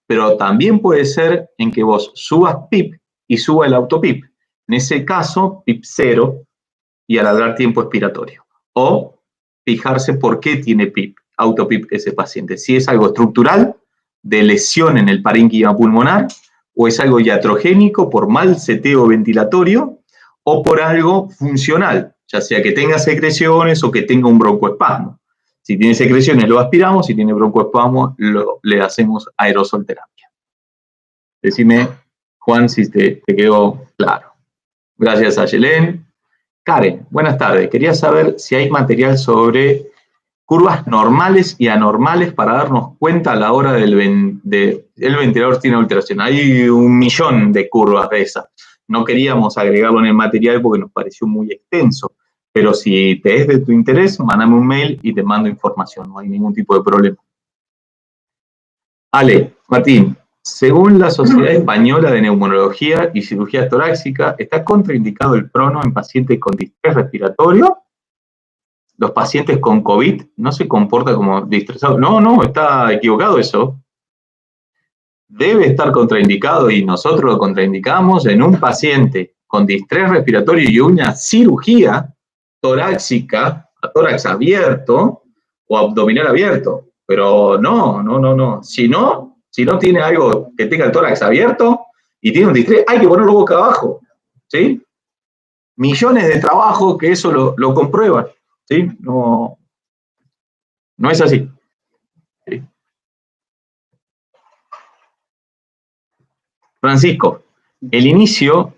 Pero también puede ser en que vos subas PIP y suba el autopip. En ese caso, PIP 0 y alargar tiempo expiratorio. O fijarse por qué tiene PIP, autopip ese paciente. Si es algo estructural, de lesión en el parénquima pulmonar, o es algo iatrogénico por mal seteo ventilatorio o por algo funcional, ya sea que tenga secreciones o que tenga un broncoespasmo. Si tiene secreciones lo aspiramos, si tiene broncoespasmo le hacemos aerosol terapia. Decime, Juan, si te quedó claro. Gracias a Yelén. Karen, buenas tardes. Quería saber si hay material sobre curvas normales y anormales para darnos cuenta a la hora el ventilador tiene alteración. Hay 1.000.000 de curvas de esas. No queríamos agregarlo en el material porque nos pareció muy extenso. Pero si te es de tu interés, mándame un mail y te mando información. No hay ningún tipo de problema. Ale, Martín, según la Sociedad Española de Neumonología y Cirugía Torácica, ¿está contraindicado el prono en pacientes con distrés respiratorio? ¿Los pacientes con COVID no se comportan como distresados? No, está equivocado eso. Debe estar contraindicado y nosotros lo contraindicamos en un paciente con distrés respiratorio y una cirugía torácica, a tórax abierto o abdominal abierto. Pero no. Si no tiene algo que tenga el tórax abierto y tiene un distrés, hay que ponerlo boca abajo. ¿Sí? Millones de trabajos que eso lo comprueban. ¿Sí? No es así. ¿Sí? Francisco, el inicio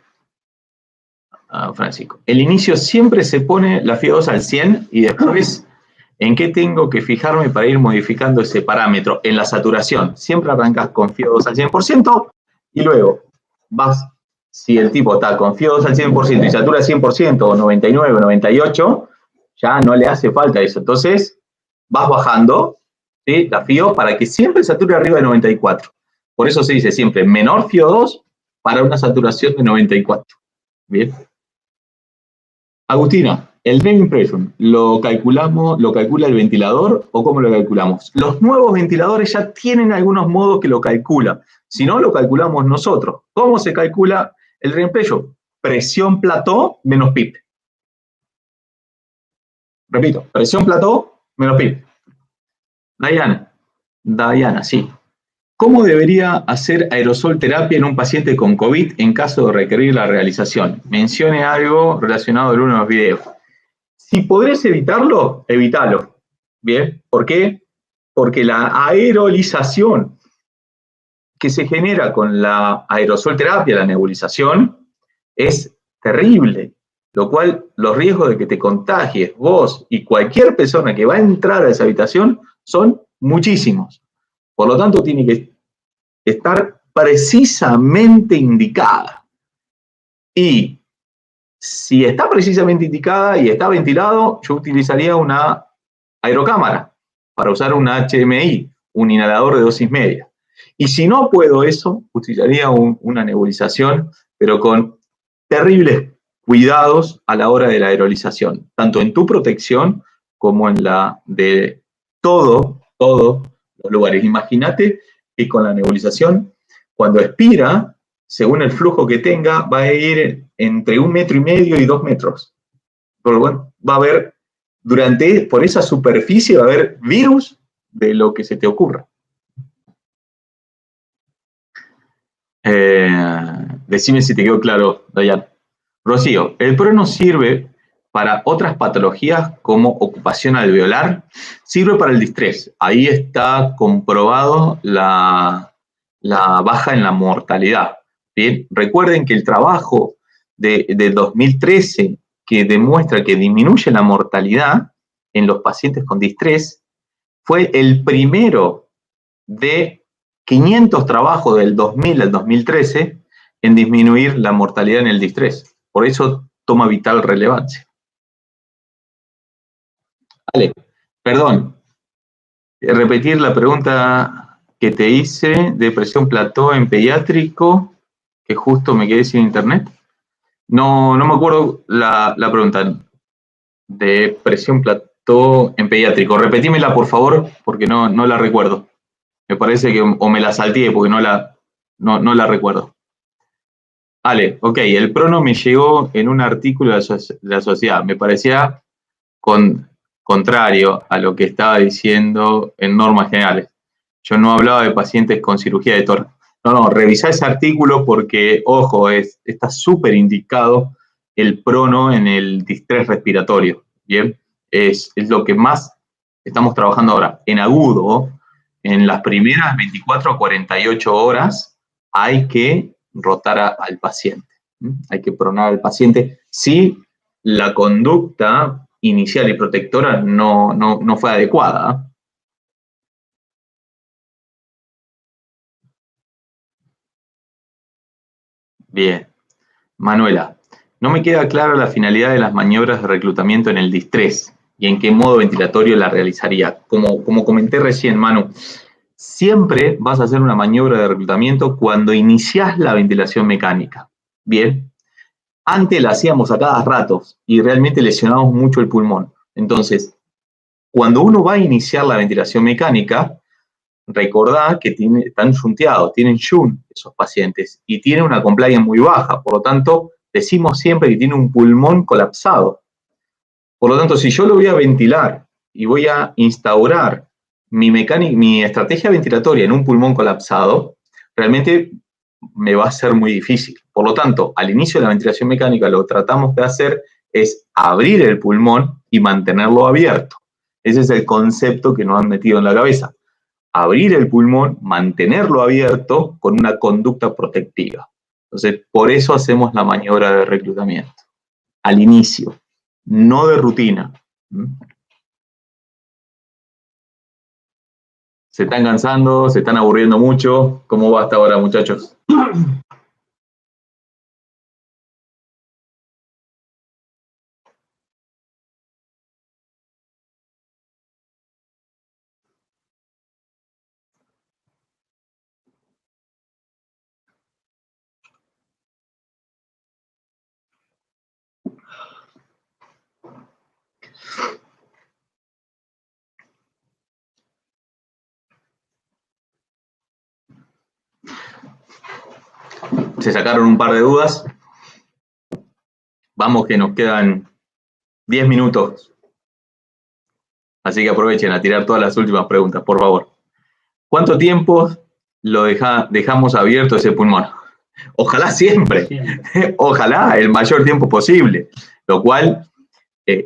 siempre se pone la FIO2 al 100 y después, ¿en qué tengo que fijarme para ir modificando ese parámetro? En la saturación. Siempre arrancas con FIO2 al 100% y luego vas, si el tipo está con FIO2 al 100% y satura 100% o 99 o 98, ya no le hace falta eso. Entonces, vas bajando, ¿sí?, la FIO para que siempre sature arriba de 94. Por eso se dice siempre menor FIO2 para una saturación de 94. Bien. Agustina, ¿el Drain Impression lo calcula el ventilador o cómo lo calculamos? Los nuevos ventiladores ya tienen algunos modos que lo calculan. Si no, lo calculamos nosotros. ¿Cómo se calcula el Drain Impression? Presión plató menos PIP. Repito, presión plató menos PIP. Diana, sí. ¿Cómo debería hacer aerosol terapia en un paciente con COVID en caso de requerir la realización? Mencione algo relacionado en uno de los videos. Si podés evitarlo, evítalo. ¿Bien? ¿Por qué? Porque la aerolización que se genera con la aerosol terapia, la nebulización, es terrible. Lo cual, los riesgos de que te contagies vos y cualquier persona que va a entrar a esa habitación son muchísimos. Por lo tanto, tiene que estar precisamente indicada. Y si está precisamente indicada y está ventilado, yo utilizaría una aerocámara para usar un HMI, un inhalador de dosis media. Y si no puedo eso, utilizaría una nebulización, pero con terribles cuidados a la hora de la aerolización, tanto en tu protección como en la de todos los lugares. Imagínate que con la nebulización, cuando expira, según el flujo que tenga, va a ir entre 1,5 metros y 2 metros. Por lo cual, va a haber, por esa superficie, va a haber virus de lo que se te ocurra. Decime si te quedó claro, Dayan. Rocío, ¿el prono sirve para otras patologías como ocupación alveolar? Sirve para el distrés. Ahí está comprobado la baja en la mortalidad. Bien, recuerden que el trabajo de 2013 que demuestra que disminuye la mortalidad en los pacientes con distrés fue el primero de 500 trabajos del 2000 al 2013 en disminuir la mortalidad en el distrés. Por eso toma vital relevancia. Vale, perdón. Repetir la pregunta que te hice de presión plató en pediátrico, que justo me quedé sin internet. No me acuerdo la pregunta de presión plató en pediátrico. Repetímela, por favor, porque no la recuerdo. Me parece que o me la salteé porque no la recuerdo. Vale, ok, el prono me llegó en un artículo de la sociedad. Me parecía contrario a lo que estaba diciendo en normas generales. Yo no hablaba de pacientes con cirugía de tórax. No, revisá ese artículo porque, ojo, está súper indicado el prono en el distrés respiratorio, ¿bien? Es lo que más estamos trabajando ahora. En agudo, en las primeras 24 a 48 horas, hay que rotar al paciente. Hay que pronar al paciente si la conducta inicial y protectora no fue adecuada. Bien. Manuela, no me queda clara la finalidad de las maniobras de reclutamiento en el distrés y en qué modo ventilatorio la realizaría. Como comenté recién, Manu, siempre vas a hacer una maniobra de reclutamiento cuando iniciás la ventilación mecánica. Bien, antes la hacíamos a cada rato y realmente lesionamos mucho el pulmón. Entonces, cuando uno va a iniciar la ventilación mecánica, recordá que están shunteados, tienen shunt esos pacientes y tienen una compliance muy baja. Por lo tanto, decimos siempre que tiene un pulmón colapsado. Por lo tanto, si yo lo voy a ventilar y voy a instaurar mi estrategia ventilatoria en un pulmón colapsado, realmente me va a ser muy difícil. Por lo tanto, al inicio de la ventilación mecánica, lo que tratamos de hacer es abrir el pulmón y mantenerlo abierto. Ese es el concepto que nos han metido en la cabeza. Abrir el pulmón, mantenerlo abierto con una conducta protectiva. Entonces, por eso hacemos la maniobra de reclutamiento, al inicio, no de rutina. ¿Se están cansando? ¿Se están aburriendo mucho? ¿Cómo va hasta ahora, muchachos? ¿Se sacaron un par de dudas? Vamos que nos quedan 10 minutos. Así que aprovechen a tirar todas las últimas preguntas, por favor. ¿Cuánto tiempo lo dejamos abierto ese pulmón? Ojalá siempre. Ojalá el mayor tiempo posible. Lo cual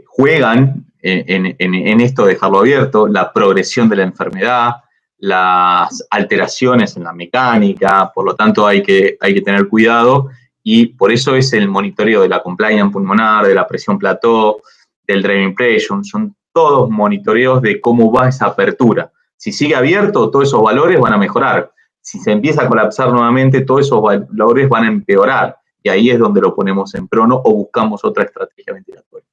juegan en esto de dejarlo abierto, la progresión de la enfermedad, las alteraciones en la mecánica, por lo tanto hay que tener cuidado y por eso es el monitoreo de la compliance pulmonar, de la presión plató, del drain impression, son todos monitoreos de cómo va esa apertura. Si sigue abierto, todos esos valores van a mejorar. Si se empieza a colapsar nuevamente, todos esos valores van a empeorar. Y ahí es donde lo ponemos en prono o buscamos otra estrategia ventilatoria.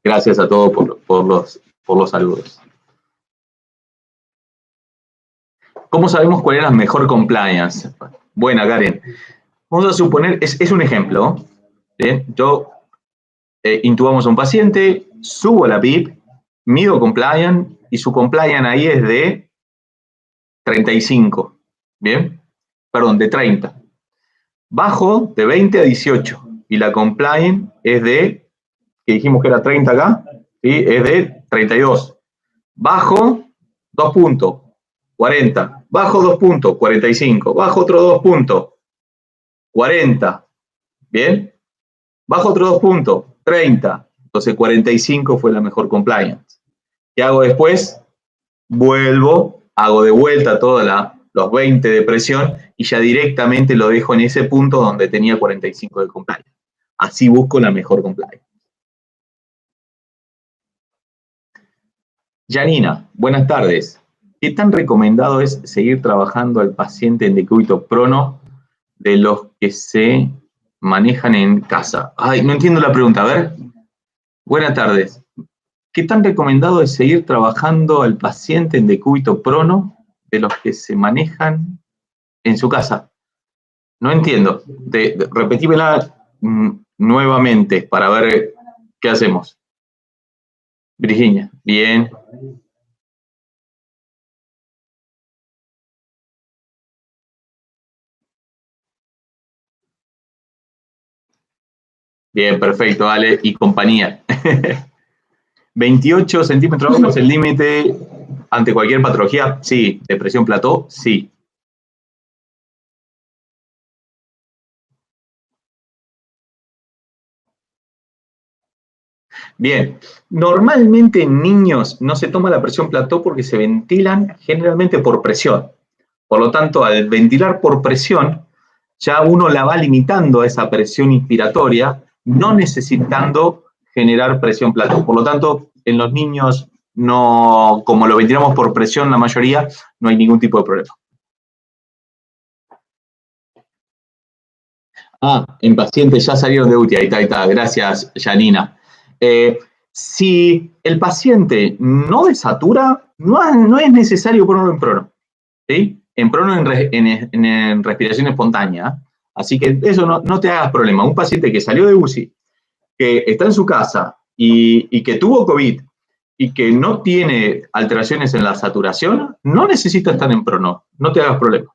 Gracias a todos por los saludos. ¿Cómo sabemos cuál es la mejor compliance? Buena, Karen. Vamos a suponer, es un ejemplo. ¿Bien? Yo intubamos a un paciente, subo la PIP, mido compliance y su compliance ahí es de 35. ¿Bien? Perdón, de 30. Bajo de 20 a 18 y la compliance es de, que dijimos que era 30 acá, ¿sí? Es de 32. Bajo 2 puntos, 40. Bajo 2 puntos, 45. Bajo otro 2 puntos, 40. ¿Bien? Bajo otro 2 puntos, 30. Entonces 45 fue la mejor compliance. ¿Qué hago después? Vuelvo, hago de vuelta todos los 20 de presión y ya directamente lo dejo en ese punto donde tenía 45 de compliance. Así busco la mejor compliance. Janina, buenas tardes. ¿Qué tan recomendado es seguir trabajando al paciente en decúbito prono de los que se manejan en casa? Ay, no entiendo la pregunta. A ver. Buenas tardes. ¿Qué tan recomendado es seguir trabajando al paciente en decúbito prono de los que se manejan en su casa? No entiendo. Repetímela nuevamente para ver qué hacemos. Virginia, bien. Bien, perfecto, Ale, y compañía. 28 centímetros es el límite ante cualquier patología. Sí. Depresión plató, sí. Bien, normalmente en niños no se toma la presión plató porque se ventilan generalmente por presión. Por lo tanto, al ventilar por presión, ya uno la va limitando a esa presión inspiratoria, no necesitando generar presión plató. Por lo tanto, en los niños, no, como lo ventilamos por presión la mayoría, no hay ningún tipo de problema. En pacientes ya salieron de UTI, ahí está. Gracias, Janina. Si el paciente no desatura, no es necesario ponerlo en prono, ¿sí? En prono en respiración espontánea, así que eso no te hagas problema. Un paciente que salió de UCI, que está en su casa y que tuvo COVID y que no tiene alteraciones en la saturación, no necesita estar en prono, no te hagas problema.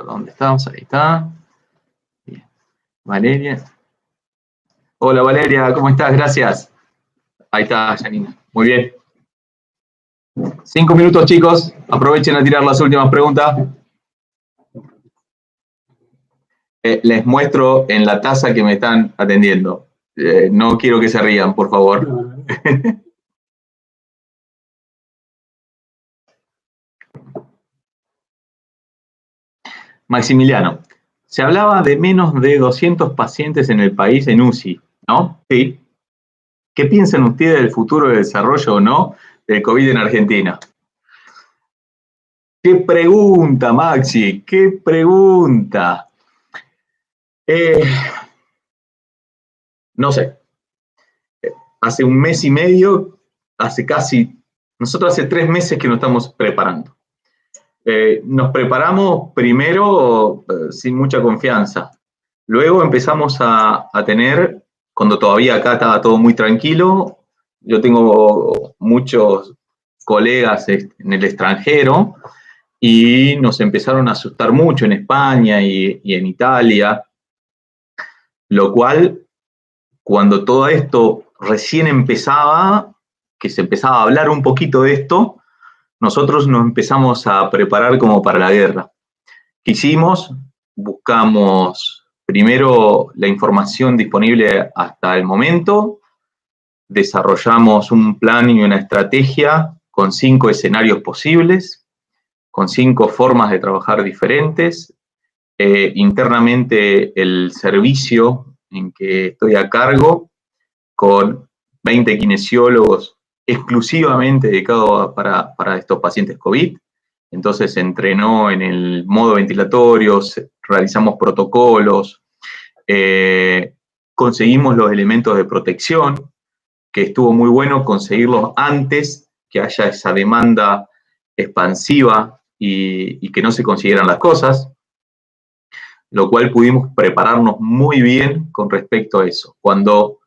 ¿Dónde estamos? Ahí está. Bien. Valeria. Hola Valeria, ¿cómo estás? Gracias. Ahí está, Janina. Muy bien. 5 minutos, chicos. Aprovechen a tirar las últimas preguntas. Les muestro en la taza que me están atendiendo. No quiero que se rían, por favor. Maximiliano, se hablaba de menos de 200 pacientes en el país en UCI, ¿no? Sí. ¿Qué piensan ustedes del futuro de desarrollo o no del COVID en Argentina? ¡Qué pregunta, Maxi! ¡Qué pregunta! No sé. Hace un mes y medio, nosotros hace 3 meses que nos estamos preparando. Nos preparamos primero sin mucha confianza. Luego empezamos a tener, cuando todavía acá estaba todo muy tranquilo, yo tengo muchos colegas en el extranjero y nos empezaron a asustar mucho en España y en Italia, lo cual, cuando todo esto recién empezaba, que se empezaba a hablar un poquito de esto, nosotros nos empezamos a preparar como para la guerra. ¿Qué hicimos? Buscamos primero la información disponible hasta el momento, desarrollamos un plan y una estrategia con 5 escenarios posibles, con 5 formas de trabajar diferentes. Internamente el servicio en que estoy a cargo, con 20 kinesiólogos exclusivamente dedicados para estos pacientes COVID. Entonces se entrenó en el modo ventilatorio, realizamos protocolos, conseguimos los elementos de protección, que estuvo muy bueno conseguirlos antes que haya esa demanda expansiva y que no se consiguieran las cosas, lo cual pudimos prepararnos muy bien con respecto a eso. Cuando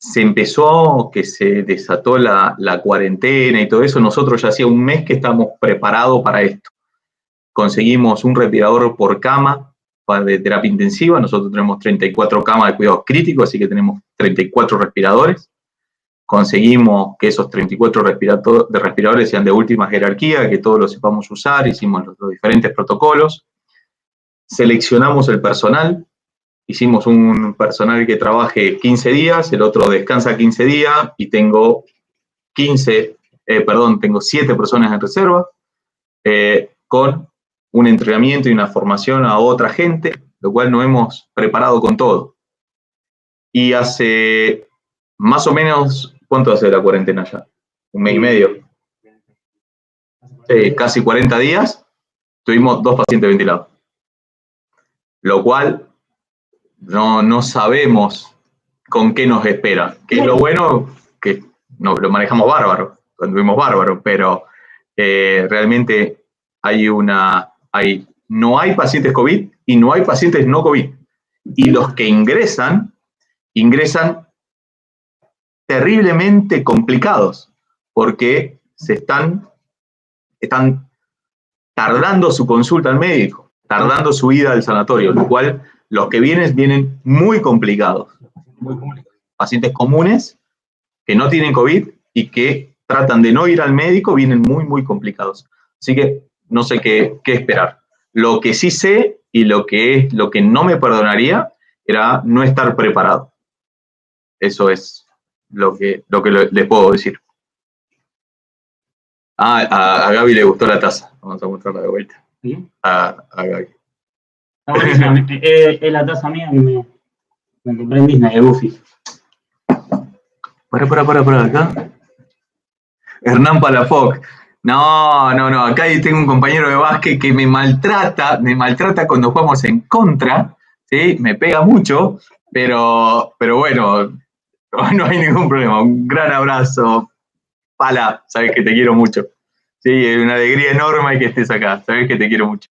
se empezó, que se desató la cuarentena y todo eso, nosotros ya hacía un mes que estábamos preparados para esto. Conseguimos un respirador por cama de terapia intensiva. Nosotros tenemos 34 camas de cuidados críticos, así que tenemos 34 respiradores. Conseguimos que esos 34 respiradores sean de última jerarquía, que todos los sepamos usar, hicimos los diferentes protocolos. Seleccionamos el personal, hicimos un personal que trabaje 15 días, el otro descansa 15 días y tengo 7 personas en reserva, con un entrenamiento y una formación a otra gente, lo cual nos hemos preparado con todo. Y hace más o menos, ¿cuánto hace la cuarentena ya? ¿Un mes y medio? Casi 40 días, tuvimos 2 pacientes ventilados. Lo cual no sabemos con qué nos espera. Que es lo bueno, que no, lo manejamos bárbaro, lo anduvimos bárbaro, pero realmente no hay pacientes COVID y no hay pacientes no COVID. Y los que ingresan terriblemente complicados, porque están tardando su consulta al médico, tardando su ida al sanatorio, lo cual los que vienen muy complicados. Pacientes comunes que no tienen COVID y que tratan de no ir al médico vienen muy complicados. Así que no sé qué esperar. Lo que sí sé y lo que no me perdonaría era no estar preparado. Eso es lo que les puedo decir. A Gaby le gustó la taza. Vamos a mostrarla de vuelta. ¿Sí? A Gaby. Está buenísimo. Es la taza mía que me compré en Disney, de Buffy. Para acá. Hernán Palafox. No. Acá tengo un compañero de básquet que me maltrata cuando jugamos en contra, ¿sí? Me pega mucho, pero bueno, no hay ningún problema. Un gran abrazo. Pala, sabes que te quiero mucho. Sí, es una alegría enorme que estés acá. Sabes que te quiero mucho.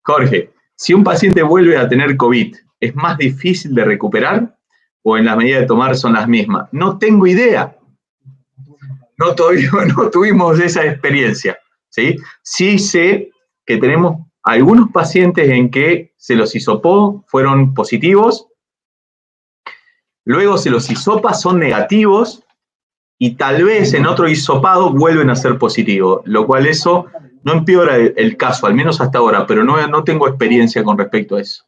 Jorge, si un paciente vuelve a tener COVID, ¿es más difícil de recuperar o en las medidas de tomar son las mismas? No tengo idea. No tuvimos esa experiencia, ¿sí? Sí sé que tenemos algunos pacientes en que se los hisopó, fueron positivos, luego se los hisopa, son negativos, y tal vez en otro hisopado vuelven a ser positivos, lo cual eso no empeora el caso, al menos hasta ahora, pero no tengo experiencia con respecto a eso.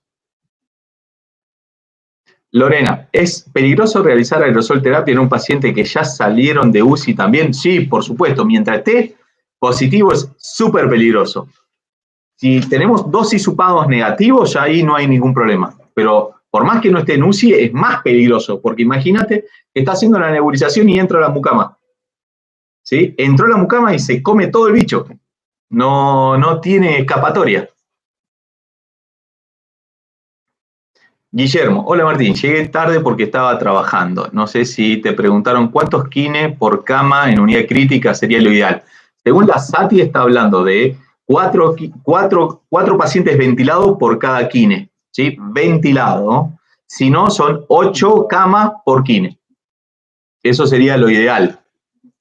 Lorena, ¿es peligroso realizar aerosol terapia en un paciente que ya salieron de UCI también? Sí, por supuesto, mientras esté positivo es súper peligroso. Si tenemos dos hisopados negativos, ya ahí no hay ningún problema, pero por más que no esté en UCI es más peligroso, porque imagínate que está haciendo la nebulización y entra la mucama. ¿Sí? Entró la mucama y se come todo el bicho. No tiene escapatoria. Guillermo, hola Martín, llegué tarde porque estaba trabajando. No sé si te preguntaron cuántos kine por cama en unidad crítica sería lo ideal. Según la SATI está hablando de cuatro pacientes ventilados por cada kine, ¿sí? Ventilado. Si no, son 8 camas por kine. Eso sería lo ideal.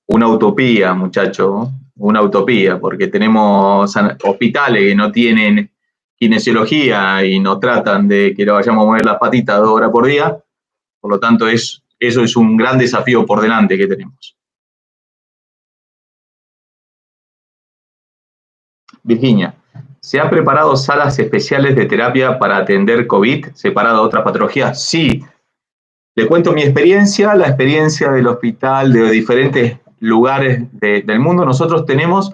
Una utopía, muchacho, una utopía, porque tenemos hospitales que no tienen kinesiología y nos tratan de que le vayamos a mover las patitas 2 horas por día, por lo tanto eso es un gran desafío por delante que tenemos. Virginia, ¿se han preparado salas especiales de terapia para atender COVID separado de otras patologías? Sí. Le cuento mi experiencia, la experiencia del hospital, de diferentes lugares del mundo. Nosotros tenemos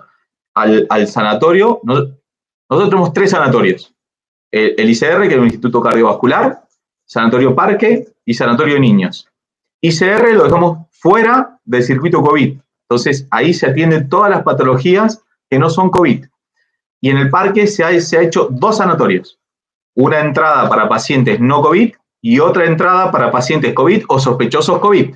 al sanatorio, nosotros tenemos 3 sanatorios. El ICR, que es el Instituto Cardiovascular, Sanatorio Parque y Sanatorio Niños. ICR lo dejamos fuera del circuito COVID. Entonces, ahí se atienden todas las patologías que no son COVID. Y en el parque se ha hecho 2 sanatorios. Una entrada para pacientes no COVID y otra entrada para pacientes COVID o sospechosos COVID,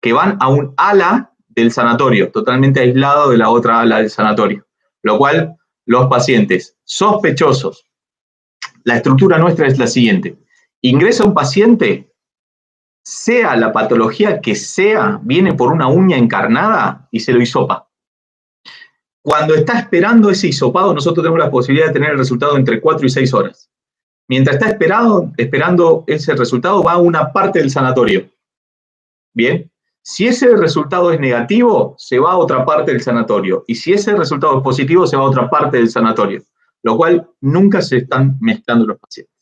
que van a un ala del sanatorio, totalmente aislado de la otra ala del sanatorio. Lo cual, los pacientes sospechosos, la estructura nuestra es la siguiente. Ingresa un paciente, sea la patología que sea, viene por una uña encarnada y se lo hisopa. Cuando está esperando ese hisopado, nosotros tenemos la posibilidad de tener el resultado entre 4 y 6 horas. Mientras está esperando ese resultado, va a una parte del sanatorio. Bien, si ese resultado es negativo, se va a otra parte del sanatorio. Y si ese resultado es positivo, se va a otra parte del sanatorio. Lo cual nunca se están mezclando los pacientes.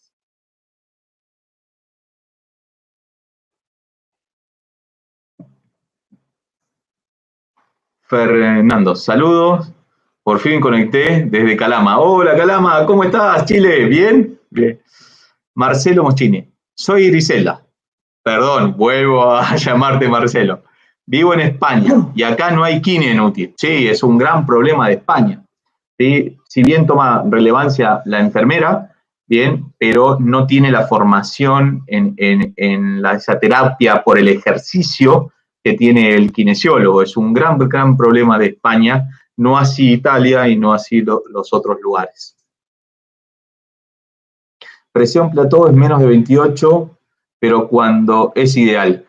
Fernando, saludos. Por fin conecté desde Calama. Hola Calama, ¿cómo estás, Chile? ¿Bien? Bien. Marcelo Moschini, soy Griselda. Perdón, vuelvo a llamarte Marcelo. Vivo en España y acá no hay kine en UTI. Sí, es un gran problema de España. ¿Sí? Si bien toma relevancia la enfermera, bien, pero no tiene la formación en esa terapia por el ejercicio que tiene el kinesiólogo. Es un gran problema de España, no así Italia y no así los otros lugares. Presión plató es menos de 28, pero cuando es ideal.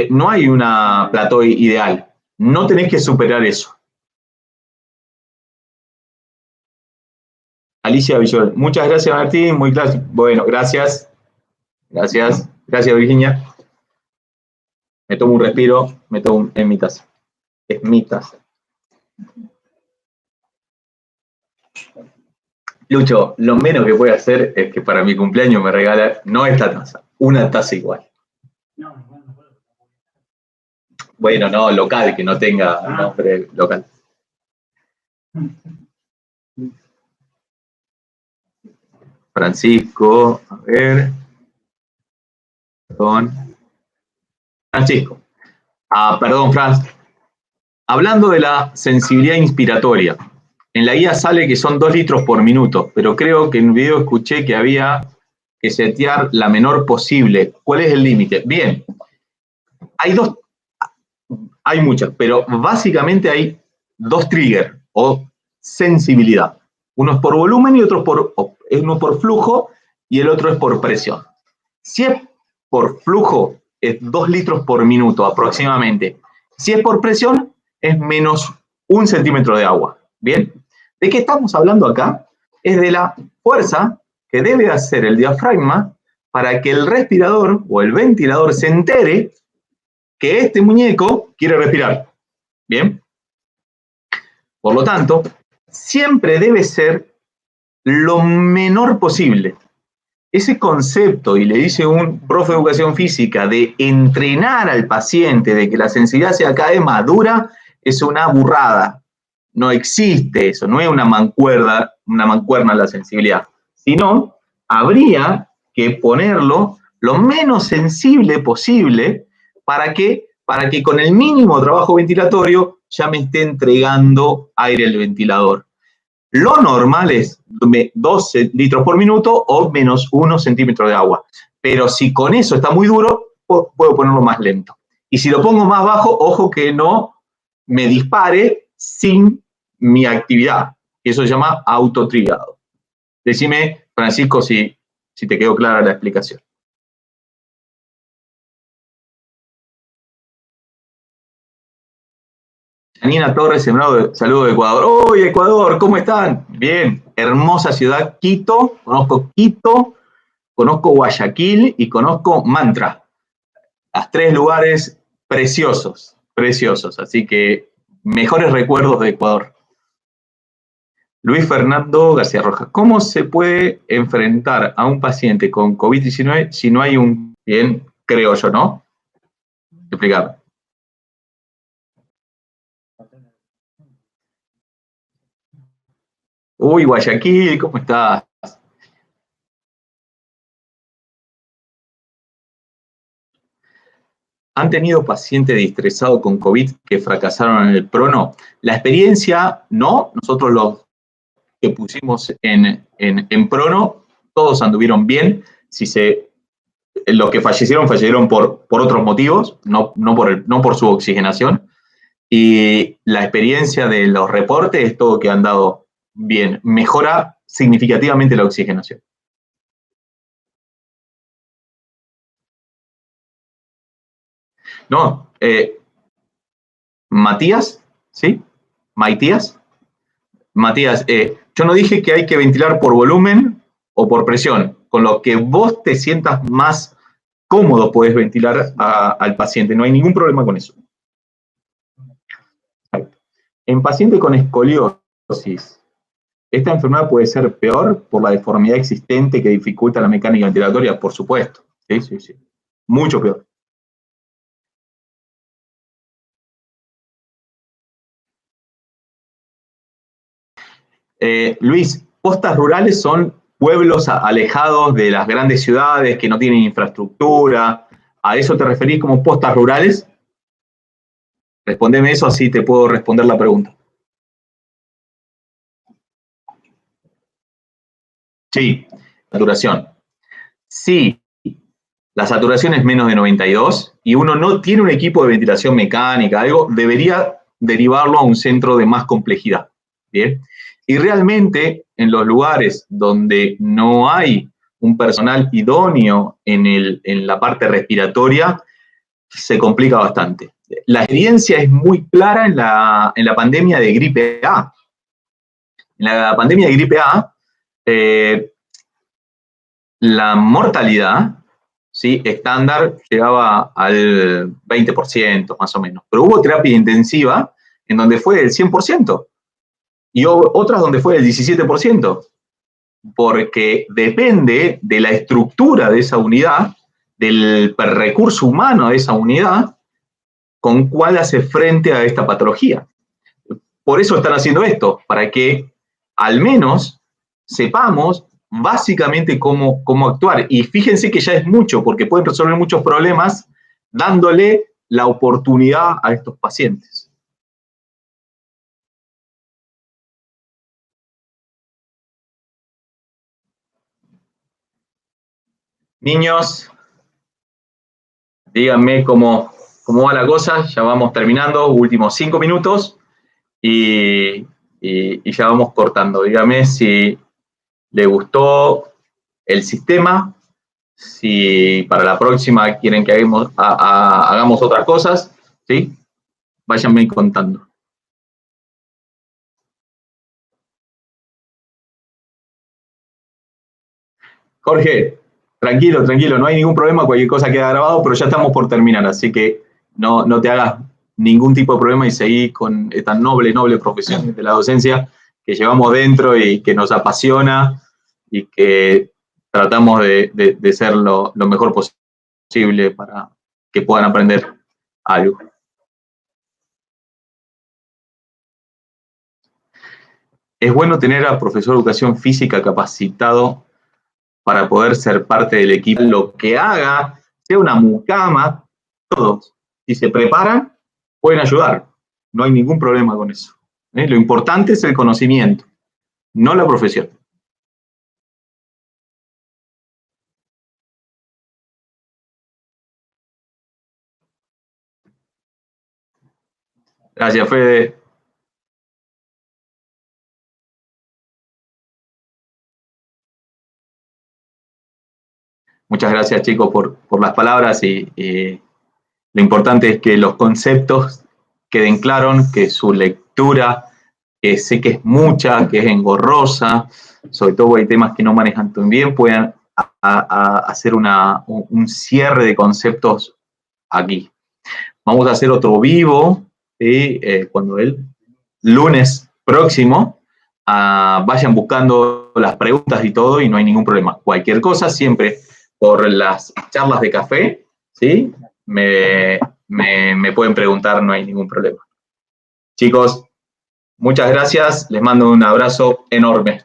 No hay una plató ideal. No tenés que superar eso. Alicia Villol, muchas gracias Martín, muy claro. Bueno, gracias. Gracias. Gracias Virginia. Me tomo un respiro, me tomo en mi taza. Es mi taza. Lucho, lo menos que puede hacer es que para mi cumpleaños me regala, no esta taza, una taza igual. Bueno, no, local, que no tenga nombre local. Francisco, a ver. Perdón. Francisco. Perdón, Franz. Hablando de la sensibilidad inspiratoria, en la guía sale que son 2 litros por minuto, pero creo que en un video escuché que había que setear la menor posible. ¿Cuál es el límite? Bien, hay muchas, pero básicamente hay 2 triggers o sensibilidad. Uno es por volumen y otro uno por flujo y el otro es por presión. Si es por flujo, es 2 litros por minuto aproximadamente. Si es por presión, es menos 1 centímetro de agua. ¿Bien? ¿De qué estamos hablando acá? Es de la fuerza que debe hacer el diafragma para que el respirador o el ventilador se entere que este muñeco quiere respirar. ¿Bien? Por lo tanto, siempre debe ser lo menor posible. Ese concepto, y le dice un profe de educación física, de entrenar al paciente, de que la sensibilidad sea cada vez más dura, es una burrada. No existe eso, no es una mancuerna la sensibilidad, sino habría que ponerlo lo menos sensible posible para que con el mínimo trabajo ventilatorio ya me esté entregando aire el ventilador. Lo normal es 2 litros por minuto o menos 1 centímetro de agua. Pero si con eso está muy duro, puedo ponerlo más lento. Y si lo pongo más bajo, ojo que no me dispare sin mi actividad. Eso se llama autotrigado. Decime, Francisco, si te quedó clara la explicación. Janina Torres, saludo de Ecuador. ¡Uy, Ecuador! ¿Cómo están? Bien, hermosa ciudad, Quito. Conozco Guayaquil y conozco Mantra. Los 3 lugares preciosos, preciosos. Así que mejores recuerdos de Ecuador. Luis Fernando García Rojas. ¿Cómo se puede enfrentar a un paciente con COVID-19 si no hay un... Bien, creo yo, ¿no? Explicar. Uy, Guayaquil, ¿cómo estás? ¿Han tenido pacientes diestresados con COVID que fracasaron en el prono? La experiencia, no. Nosotros los que pusimos en prono, todos anduvieron bien. Los que fallecieron por otros motivos, no por su oxigenación. Y la experiencia de los reportes es todo que han dado bien. Mejora significativamente la oxigenación. No, Matías, ¿sí? Matías, yo no dije que hay que ventilar por volumen o por presión. Con lo que vos te sientas más cómodo podés ventilar al paciente. No hay ningún problema con eso. En paciente con escoliosis, ¿esta enfermedad puede ser peor por la deformidad existente que dificulta la mecánica ventilatoria? Por supuesto. Sí, sí, sí. Mucho peor. Luis, postas rurales son pueblos alejados de las grandes ciudades que no tienen infraestructura. ¿A eso te referís como postas rurales? Respondeme eso, así te puedo responder la pregunta. Sí, saturación. Sí, la saturación es menos de 92 y uno no tiene un equipo de ventilación mecánica, algo, debería derivarlo a un centro de más complejidad. ¿Bien? Y realmente en los lugares donde no hay un personal idóneo en la parte respiratoria, se complica bastante. La evidencia es muy clara en la pandemia de gripe A. En la pandemia de gripe A, la mortalidad, ¿sí?, estándar llegaba al 20%, más o menos. Pero hubo terapia intensiva en donde fue el 100%, y otras donde fue el 17%, porque depende de la estructura de esa unidad, del recurso humano de esa unidad, con cuál hace frente a esta patología. Por eso están haciendo esto, para que al menos sepamos básicamente cómo actuar. Y fíjense que ya es mucho, porque pueden resolver muchos problemas dándole la oportunidad a estos pacientes. Niños, díganme cómo va la cosa. Ya vamos terminando, últimos 5 minutos, y ya vamos cortando. Díganme si le gustó el sistema, si para la próxima quieren que hagamos otras cosas, ¿sí? Váyanme contando. Jorge, tranquilo, no hay ningún problema, cualquier cosa queda grabado, pero ya estamos por terminar, así que no te hagas ningún tipo de problema y seguí con esta noble profesión de la docencia que llevamos dentro y que nos apasiona y que tratamos de ser lo mejor posible para que puedan aprender algo. Es bueno tener a profesor de educación física capacitado para poder ser parte del equipo. Lo que haga, sea una mucama, todos, si se preparan, pueden ayudar. No hay ningún problema con eso. Lo importante es el conocimiento, no la profesión. Gracias, Fede. Muchas gracias, chicos, por las palabras, y lo importante es que los conceptos queden claros, que su lectura, que sé que es mucha, que es engorrosa, sobre todo hay temas que no manejan tan bien, puedan hacer un cierre de conceptos aquí. Vamos a hacer otro vivo, cuando el lunes próximo vayan buscando las preguntas y todo, y no hay ningún problema. Cualquier cosa, siempre por las charlas de café, ¿sí?, me pueden preguntar, no hay ningún problema. Chicos, muchas gracias, les mando un abrazo enorme.